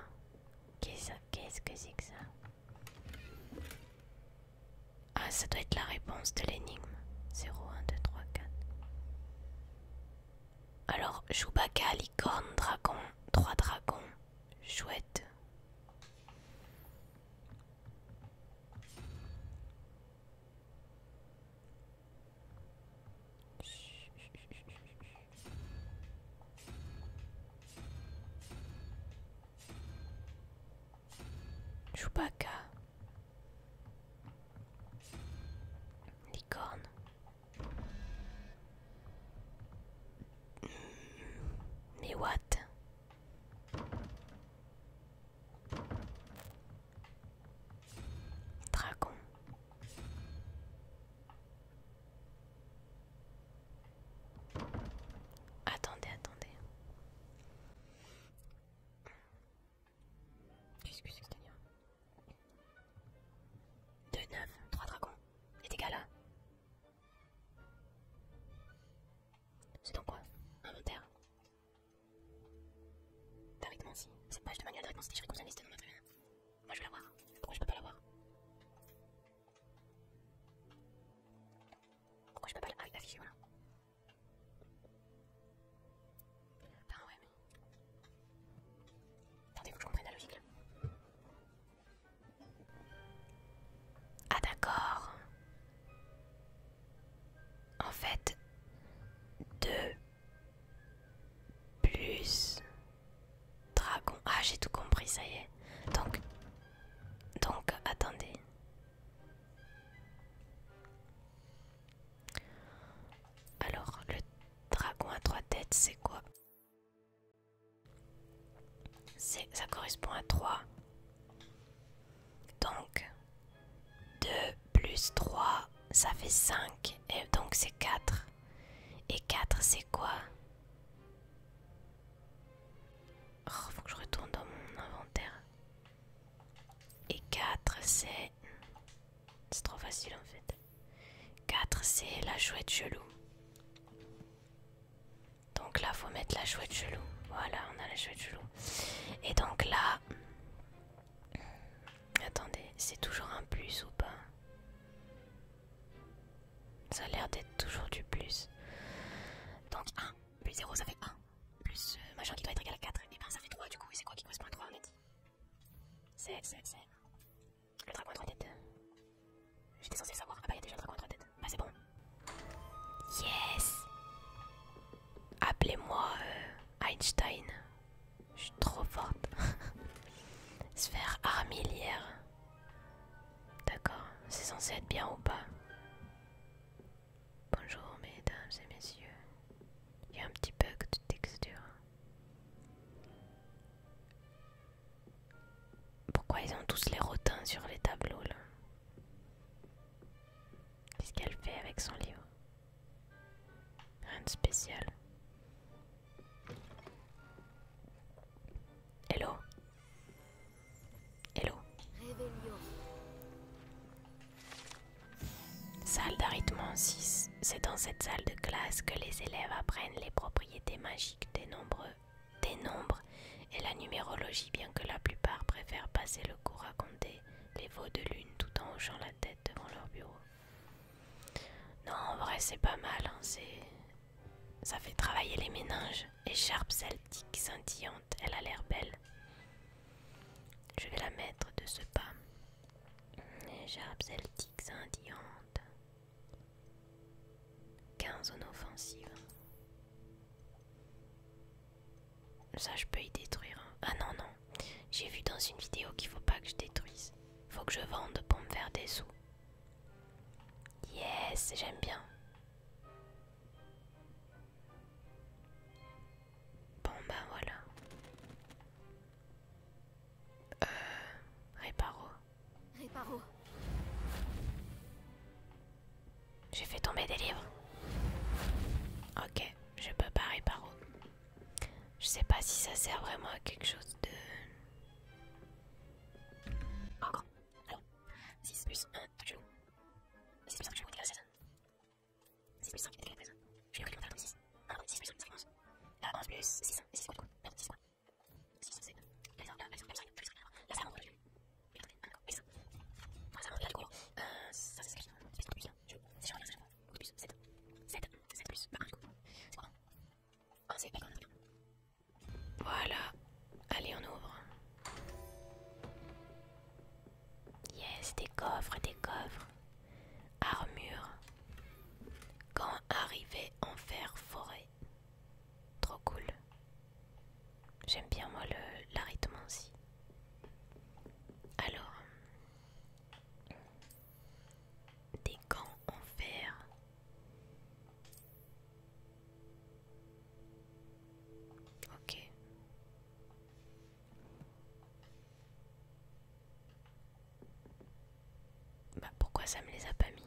[SPEAKER 1] Qu'est-ce que c'est que ça? Ah, ça doit être la réponse de l'énigme. 0, 1, 2, 3, 4. Alors, Chewbacca, licorne, dragon, 3 dragons. Chouette. Chewbacca. Licorne. Mais what? Dragon. Attendez. Qu'est-ce que c'est que c'est? 2, 9, 3 dragons. Les dégâts là. C'est dans quoi? Inventaire. D'arithmancie. Cette page de manuel d'arithmancie déchirée comme ça liste de noms matériels. Moi je veux l'avoir. Pourquoi je peux pas l'avoir? Pourquoi je peux pas l'afficher, voilà. Ah ouais mais... Attendez, faut que je comprenne la logique là. Ah d'accord. En fait, 2 plus dragon. Ah, j'ai tout compris, ça y est. Donc, attendez. Alors, le dragon à 3 têtes, c'est quoi? Ça correspond à 3. Donc, 2 plus 3, ça fait 5. Et donc, c'est 4. Et 4, c'est quoi? Oh, faut que je retourne dans mon inventaire. Et 4, c'est... C'est trop facile en fait. 4, c'est la chouette chelou. Donc là, faut mettre la chouette chelou. Voilà, on a la chouette chelou. Et donc là... Attendez, c'est toujours un plus ou pas? Ça a l'air d'être toujours du plus. Donc 1 plus 0, ça fait 1. Plus machin qui doit être égal à 4. Et ben ça fait 3 du coup. Et c'est quoi qui correspond à 3, on a dit? C'est le dragon à 3 têtes. J'étais censé le savoir. Ah bah, il y a déjà le dragon à 3 têtes. Bah, c'est bon. Yes! Appelez-moi Einstein. Je suis trop forte. Sphère armilière. D'accord, c'est censé être bien ou pas? Bonjour mesdames et messieurs. Il y a un petit bug de texture. Pourquoi ils ont tous les rotins sur les tableaux là? Qu'est-ce qu'elle fait avec son livre? Rien de spécial. Hello? Hello? Salle d'arithment 6. C'est dans cette salle de classe que les élèves apprennent les propriétés magiques des nombres et la numérologie, bien que la plupart préfèrent passer le cours à compter les veaux de lune tout en hochant la tête devant leur bureau. Non, en vrai, c'est pas mal, hein, ça fait travailler les méninges. Écharpe celtique scintillante, elle a l'air belle. Je vais la mettre de ce pas. Écharpe celtique scintillante. 15 en offensive. Ça, je peux y détruire. Ah non, non. J'ai vu dans une vidéo qu'il faut pas que je détruise. Faut que je vende pour me faire des sous. Yes, j'aime bien. Bon, ben voilà.
[SPEAKER 3] Réparo.
[SPEAKER 1] J'ai fait tomber des livres. Ok, je peux pas réparo. Je sais pas si ça sert vraiment à quelque chose de... Encore. Alors, 6 plus 1, je joue. 6 plus 1, je joue, égale 16. 6 plus 5 égale 13. Je vais calculer 6. 6 plus 1, ça fait 11. 11 plus 6, et 6 quoi du coup? Merde, 6 quoi? 6, c'est... Là, ça monte, je vais. Ça monte, là, du coup, ça, c'est ce que je dis. 6 plus 1, je joue. Si je regarde ça, je vois. Plus 7. 7 plus 1, du coup. C'est quoi? Oh, c'est pas quand même. Voilà. Allez, on ouvre. Yes, des coffres, des coffres. Armure. Gants arrivés en fer forêt. Trop cool. J'aime bien moi l'arithme aussi. Alors. Des gants en fer. Ok. Bah pourquoi ça me les a pas mis?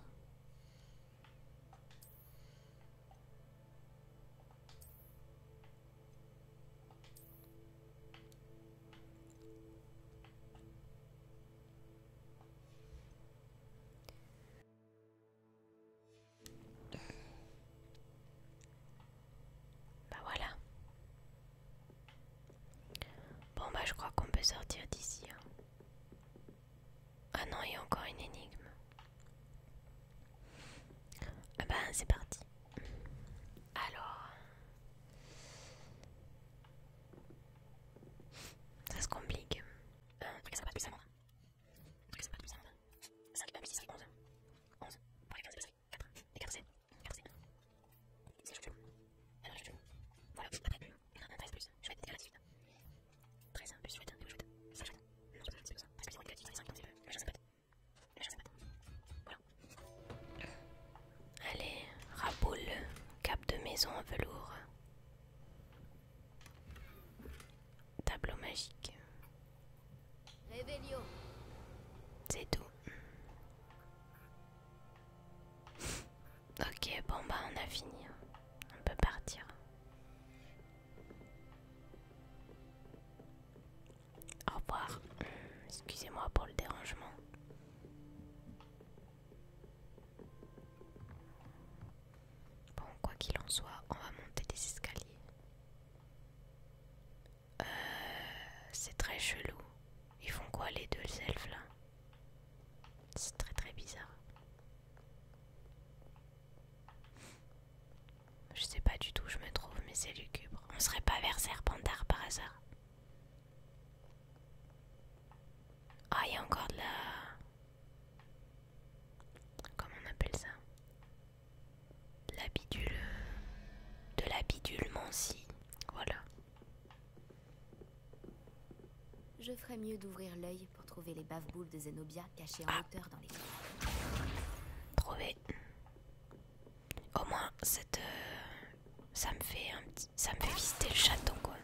[SPEAKER 1] Bah voilà. Bon bah je crois qu'on peut sortir d'ici. Hein. Ah non, il y a encore une énigme. Ah bah c'est parti. Alors... Ça se complique. Un truc ça va plus ça monte. Un truc ça va plus ça monte. 5 plus 6 ça fait 11. 11. Pour les 15 ça fait 4. Et 4 c'est 4 c'est 1. Si je joue. Alors je joue. Voilà. Après, 13 plus. Je vais être égal à 18. 13 plus chouette. Ça chouette. Non, c'est pas ça. 13 plus 1 égale 18. Ça fait 5. Donc c'est le chance pète. Le chance pète. Voilà. Allez, raboule. Cap de maison en velours. Tableau magique.
[SPEAKER 3] Révélio.
[SPEAKER 1] C'est tout. Ok, bon bah on a fini. On peut partir. Au revoir. Excusez-moi pour le dérangement. Bon, quoi qu'il en soit, on va monter des escaliers. C'est très chelou. Ils font quoi les deux elfes là? C'est très très bizarre. Je sais pas du tout où je me trouve, mais c'est lugubre. On serait pas vers Serpentard par hasard?
[SPEAKER 3] Je ferais mieux d'ouvrir l'œil pour trouver les bave-boules de Zenobia cachées en hauteur dans les cols.
[SPEAKER 1] Trouvé. Au moins, cette... ça me fait visiter le château, quoi.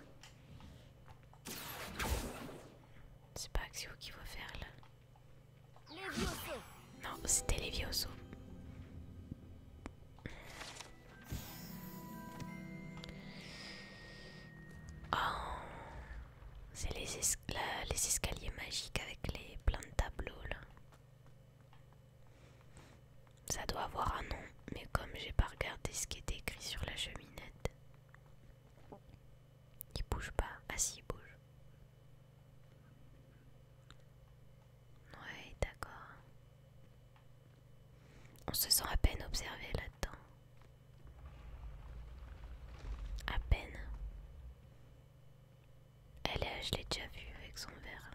[SPEAKER 1] C'est pas Axio qu'il faut faire, là. Non, c'était Levioso. Oh, c'est les escaliers magiques avec les plein de tableaux là. Ça doit avoir un nom, mais comme j'ai pas regardé ce qui était écrit sur la cheminette. Il bouge pas. Ah si, il bouge. Ouais, d'accord. On se sent à peine observé là-dedans. À peine. Je l'ai déjà vue avec son verre.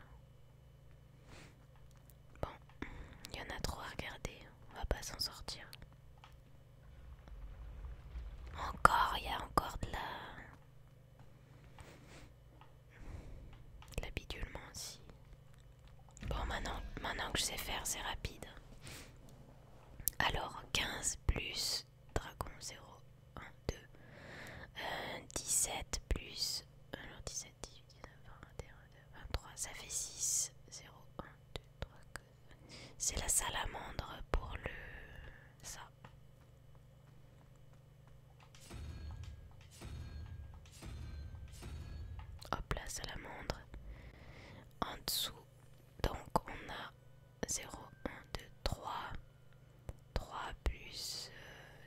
[SPEAKER 1] Bon, il y en a trop à regarder. On va pas s'en sortir. Encore, il y a encore de l'abidulement aussi. Bon, maintenant que je sais faire, c'est rapide. Alors, 15 plus dragon 0, 1, 2, 17 plus... Alors 17, 18, 19, 20, 21, 23, ça fait 6, 0, 1, 2, 3, 4. C'est la salamandre pour le... ça. Hop là, salamandre. En dessous, donc on a 0, 1, 2, 3. 3 plus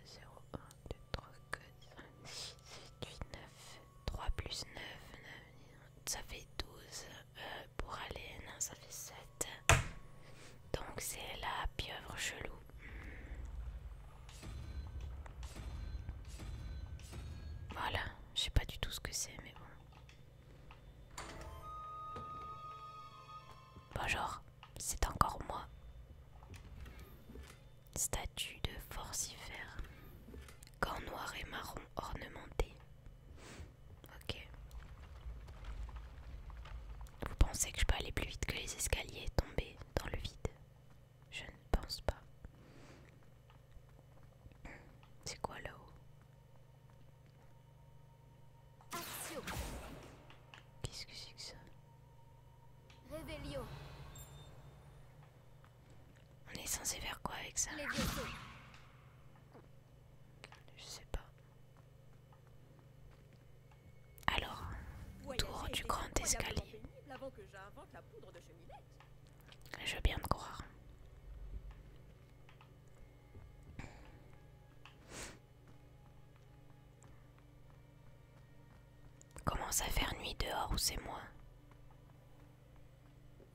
[SPEAKER 1] 0, 1, 2, 3, 4, 5, 6, 7, 8, 9. 3 plus 9, 9, ça fait 12. Pour aller, non, ça fait 7. Donc c'est la pieuvre chelou. Voilà, je sais pas du tout ce que c'est, mais bon. Bonjour, c'est encore moi. Statue de Forcifère. Gants noirs et marron ornementés. Ok. Vous pensez que je peux aller plus vite que les escaliers et tomber dans le vide? Je ne pense pas. C'est quoi là-haut? Qu'est-ce que c'est que ça?
[SPEAKER 3] Réveillon.
[SPEAKER 1] On est censé faire quoi avec ça? Je sais pas. Alors, tour du grand escalier.
[SPEAKER 7] Avant que j'invente la poudre de cheminette.
[SPEAKER 1] Je veux bien te croire. Commence à faire nuit dehors ou c'est moi?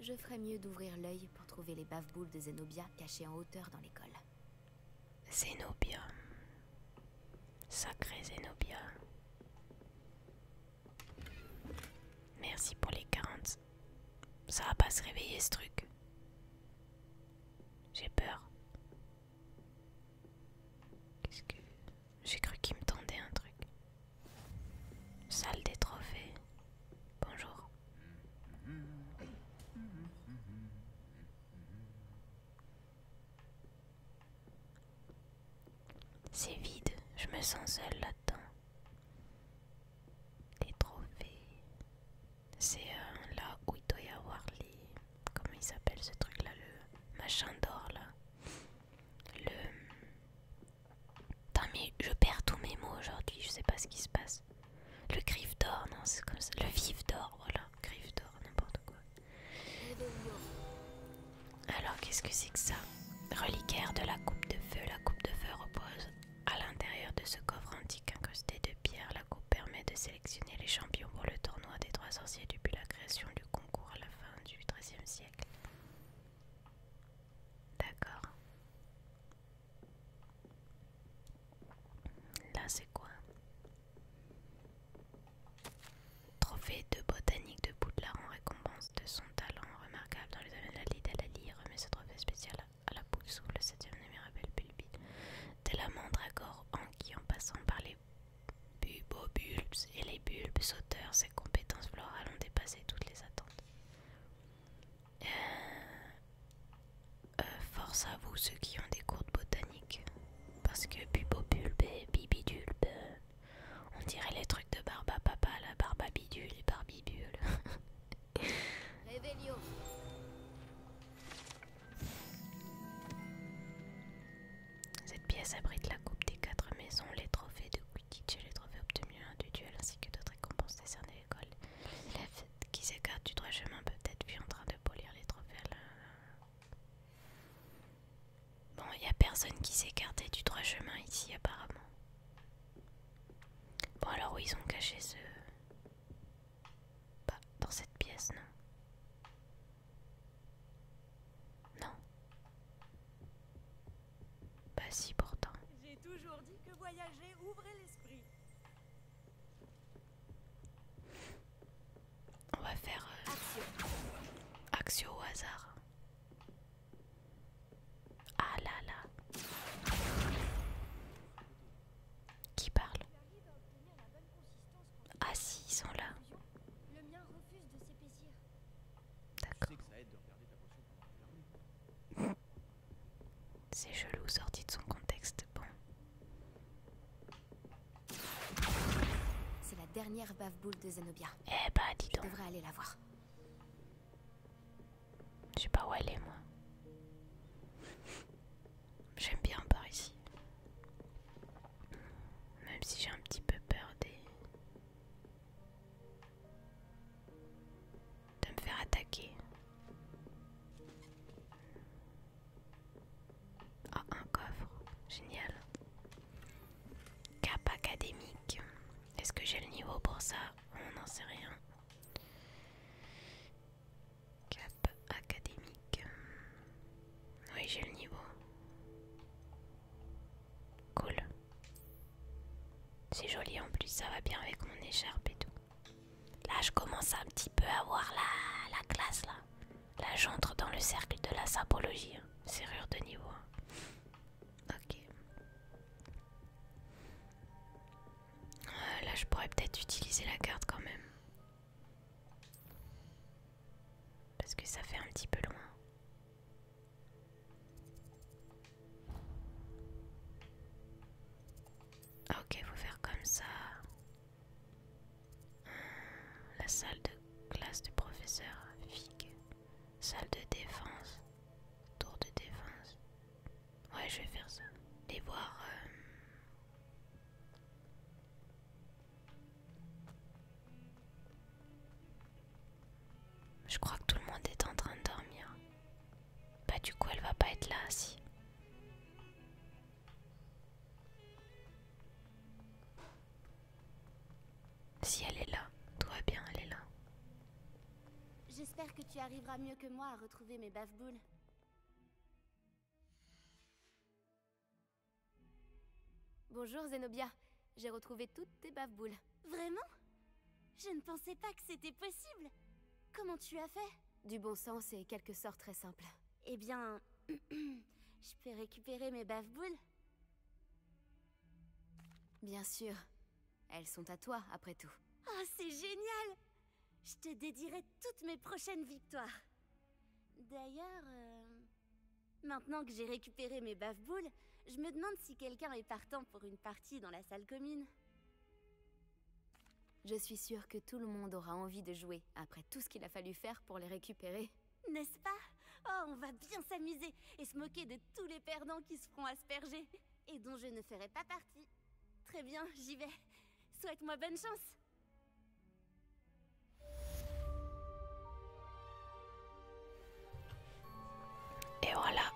[SPEAKER 3] Je ferais mieux d'ouvrir l'œil pour trouver les bave-boules de Zenobia cachées en hauteur dans l'école.
[SPEAKER 1] Zenobia. Sacré Zenobia. Merci pour les 40. Ça va pas se réveiller ce truc. J'ai peur. Qu'est-ce que... J'ai cru qu'il me tendait un truc. Salle des trophées. Bonjour. C'est vide, je me sens seule là-dedans. Les trophées. C'est là où il doit y avoir les... Comment il s'appelle ce truc-là? Le machin d'or là. Le... Putain mais je perds tous mes mots aujourd'hui, je sais pas ce qui se passe. Le griffe d'or, non c'est comme ça. Le vif d'or, voilà. Griffe d'or, n'importe quoi. Alors qu'est-ce que c'est que ça? Reliquaire de la coupe de feu. La coupe de feu repose à l'intérieur de ce coffre antique incrusté de pierre. La coupe permet de sélectionner les champions pour le tournoi des 3 sorciers depuis la création du concours à la fin du XIIIe siècle. D'accord. Là c'est quoi? Trophée de botanique de Poudlard en récompense de son talent remarquable dans les domaines de la lire. Remet ce trophée spécial à la poule sous le 7e numéro
[SPEAKER 3] Accio.
[SPEAKER 1] Cette pièce abrite la coupe des 4 maisons, les trophées de Quidditch et les trophées obtenus lors du duel, ainsi que d'autres récompenses décernées à l'école. L'élève qui s'écarte du droit chemin peut être vu en train de polir les trophées. Bon, il n'y a personne qui s'est écarté du droit chemin ici, apparemment. Bon, alors où ils ont caché ce... Bah, dans cette pièce, non? Non. Bah si, pourtant.
[SPEAKER 7] J'ai toujours dit que voyager ouvrait l'esprit.
[SPEAKER 1] On va faire Accio au hasard. Ah là là. Qui parle? Ah si, ils sont là.
[SPEAKER 9] Le mien refuse de s'épaissir.
[SPEAKER 1] D'accord. C'est chelou, sorti de son contexte. Bon.
[SPEAKER 3] C'est la dernière bave-boule de Zenobia.
[SPEAKER 1] Eh bah, dis donc.
[SPEAKER 3] Je devrais aller la voir.
[SPEAKER 1] Je sais pas où elle est, moi. J'aime bien par ici. Même si j'ai un petit peu peur de me faire attaquer. Ah, un coffre. Génial. Cap académique. Est-ce que j'ai le niveau pour ça? On n'en sait rien. Cap académique. Oui, j'ai le niveau. Cool. C'est joli en plus, ça va bien avec mon écharpe et tout. Là, je commence un petit peu à voir la classe là. Là, j'entre dans le cercle de la symbologie. Hein. Serrure de niveau. Ok. Là, je pourrais peut-être utiliser la carte quand même. Parce que ça fait un petit peu loin. Ok, faut faire comme ça. La salle de classe du professeur Fig. Salle de défense. Tour de défense. Ouais, je vais faire ça. Et voir... Je crois que tout le monde est en train de dormir. Bah du coup, elle va pas être là, si. Si elle est là, tout va bien, elle est là.
[SPEAKER 9] J'espère que tu arriveras mieux que moi à retrouver mes bave-boules.
[SPEAKER 3] Bonjour Zenobia. J'ai retrouvé toutes tes bave-boules.
[SPEAKER 9] Vraiment? Je ne pensais pas que c'était possible. Comment tu as fait?
[SPEAKER 3] Du bon sens et quelques sorts très simples.
[SPEAKER 9] Eh bien... je peux récupérer mes bave-boules?
[SPEAKER 3] Bien sûr. Elles sont à toi, après tout.
[SPEAKER 9] Oh, c'est génial! Je te dédierai toutes mes prochaines victoires. D'ailleurs, maintenant que j'ai récupéré mes bave-boules, je me demande si quelqu'un est partant pour une partie dans la salle commune.
[SPEAKER 3] Je suis sûre que tout le monde aura envie de jouer, après tout ce qu'il a fallu faire pour les récupérer.
[SPEAKER 9] N'est-ce pas? Oh, on va bien s'amuser et se moquer de tous les perdants qui se feront asperger, et dont je ne ferai pas partie. Très bien, j'y vais. Souhaite-moi bonne chance.
[SPEAKER 1] Et voilà.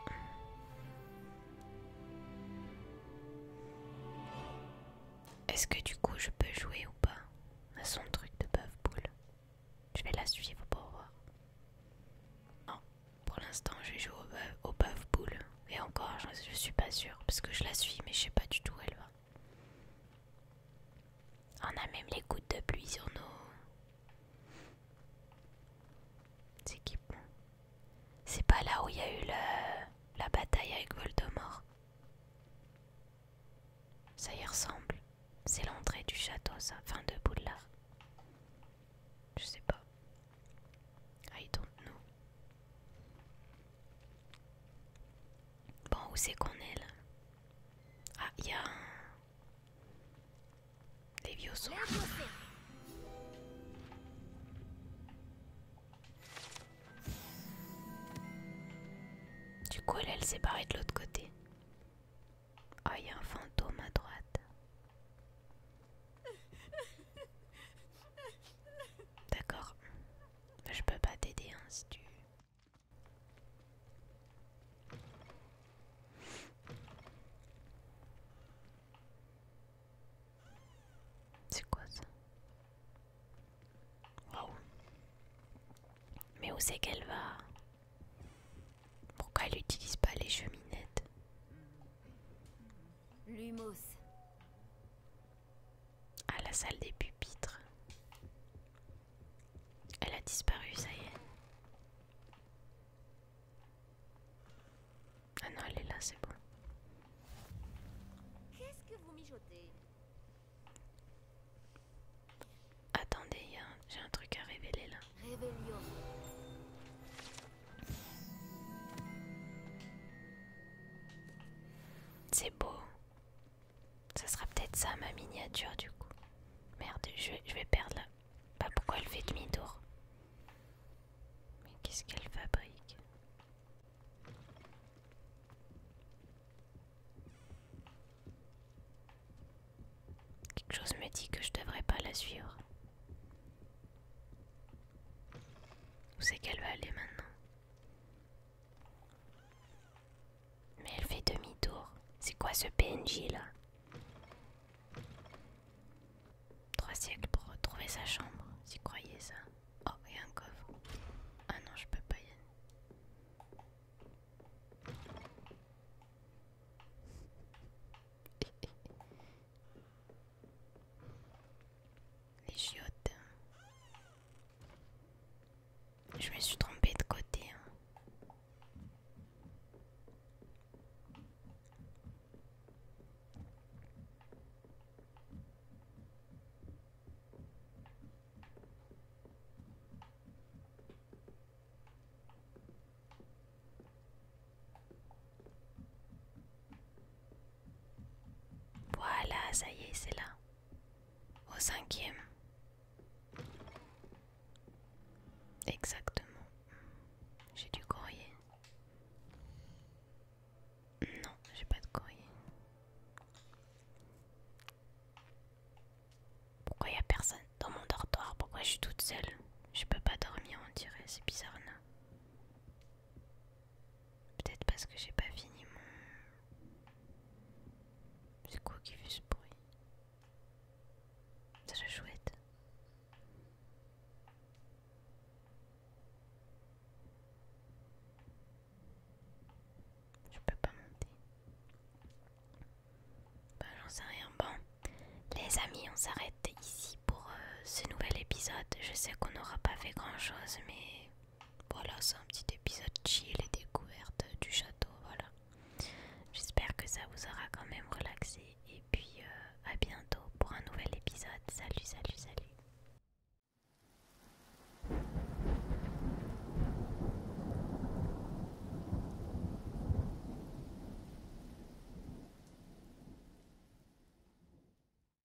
[SPEAKER 1] Est-ce que du coup je peux jouer ou pas à son truc de bave-boule? Je vais la suivre pour voir. Non, pour l'instant je joue au bave-boule. Et encore, je suis pas sûre parce que je la suis, mais je sais pas du tout où elle va. On a même les gouttes de pluie sur nos équipements. C'est pas là où il y a eu la bataille avec Voldemort. Ça y ressemble. C'est l'entrée du château, ça. Fin de Poudlard. Je sais pas. I don't know. Bon, où c'est qu'on est là? Ah, il y a un... Léviosa. Elle s'est barrée de l'autre côté. Oh, il y a un fantôme à droite. D'accord. Je peux pas t'aider hein, si tu... C'est quoi ça? Wow. Mais où c'est qu'elle va? Pourquoi elle n'utilise pas les cheminettes?
[SPEAKER 3] Lumos.
[SPEAKER 1] À la salle des pupitres. Elle a disparu, ça y est. Ah non, elle est là, c'est bon.
[SPEAKER 9] Qu'est-ce que vous mijotez?
[SPEAKER 1] Attendez, j'ai un truc à révéler là.
[SPEAKER 3] Réveillon.
[SPEAKER 1] C'est beau. Ça sera peut-être ça ma miniature du coup. Merde, je vais perdre là. Bah pourquoi elle fait demi-tour? Mais qu'est-ce qu'elle fabrique? Quelque chose me dit que je devrais pas la suivre. Où c'est qu'elle va aller maintenant? Mais elle fait demi-tour. C'est quoi ce PNJ là? 3 siècles pour retrouver sa chambre. Si croyez ça. Oh, il y a un coffre. Ah non, je peux pas y aller. Les chiottes. Je me suis trompée de côté. Voilà, ça y est, c'est là. Au 5e. Exactement. J'ai du courrier. Non, j'ai pas de courrier. Pourquoi y a personne dans mon dortoir? Pourquoi je suis toute seule? Je peux pas dormir, on dirait. C'est bizarre, là. Peut-être parce que j'ai pas fini mon... C'est quoi qui fait ce bruit? C'est la chouette. Je peux pas monter. Bah j'en sais rien. Bon, les amis, on s'arrête ici pour ce nouvel épisode. Je sais qu'on n'aura pas fait grand chose, mais voilà, c'est un petit épisode chill et découverte du château, voilà. J'espère que ça vous aura quand même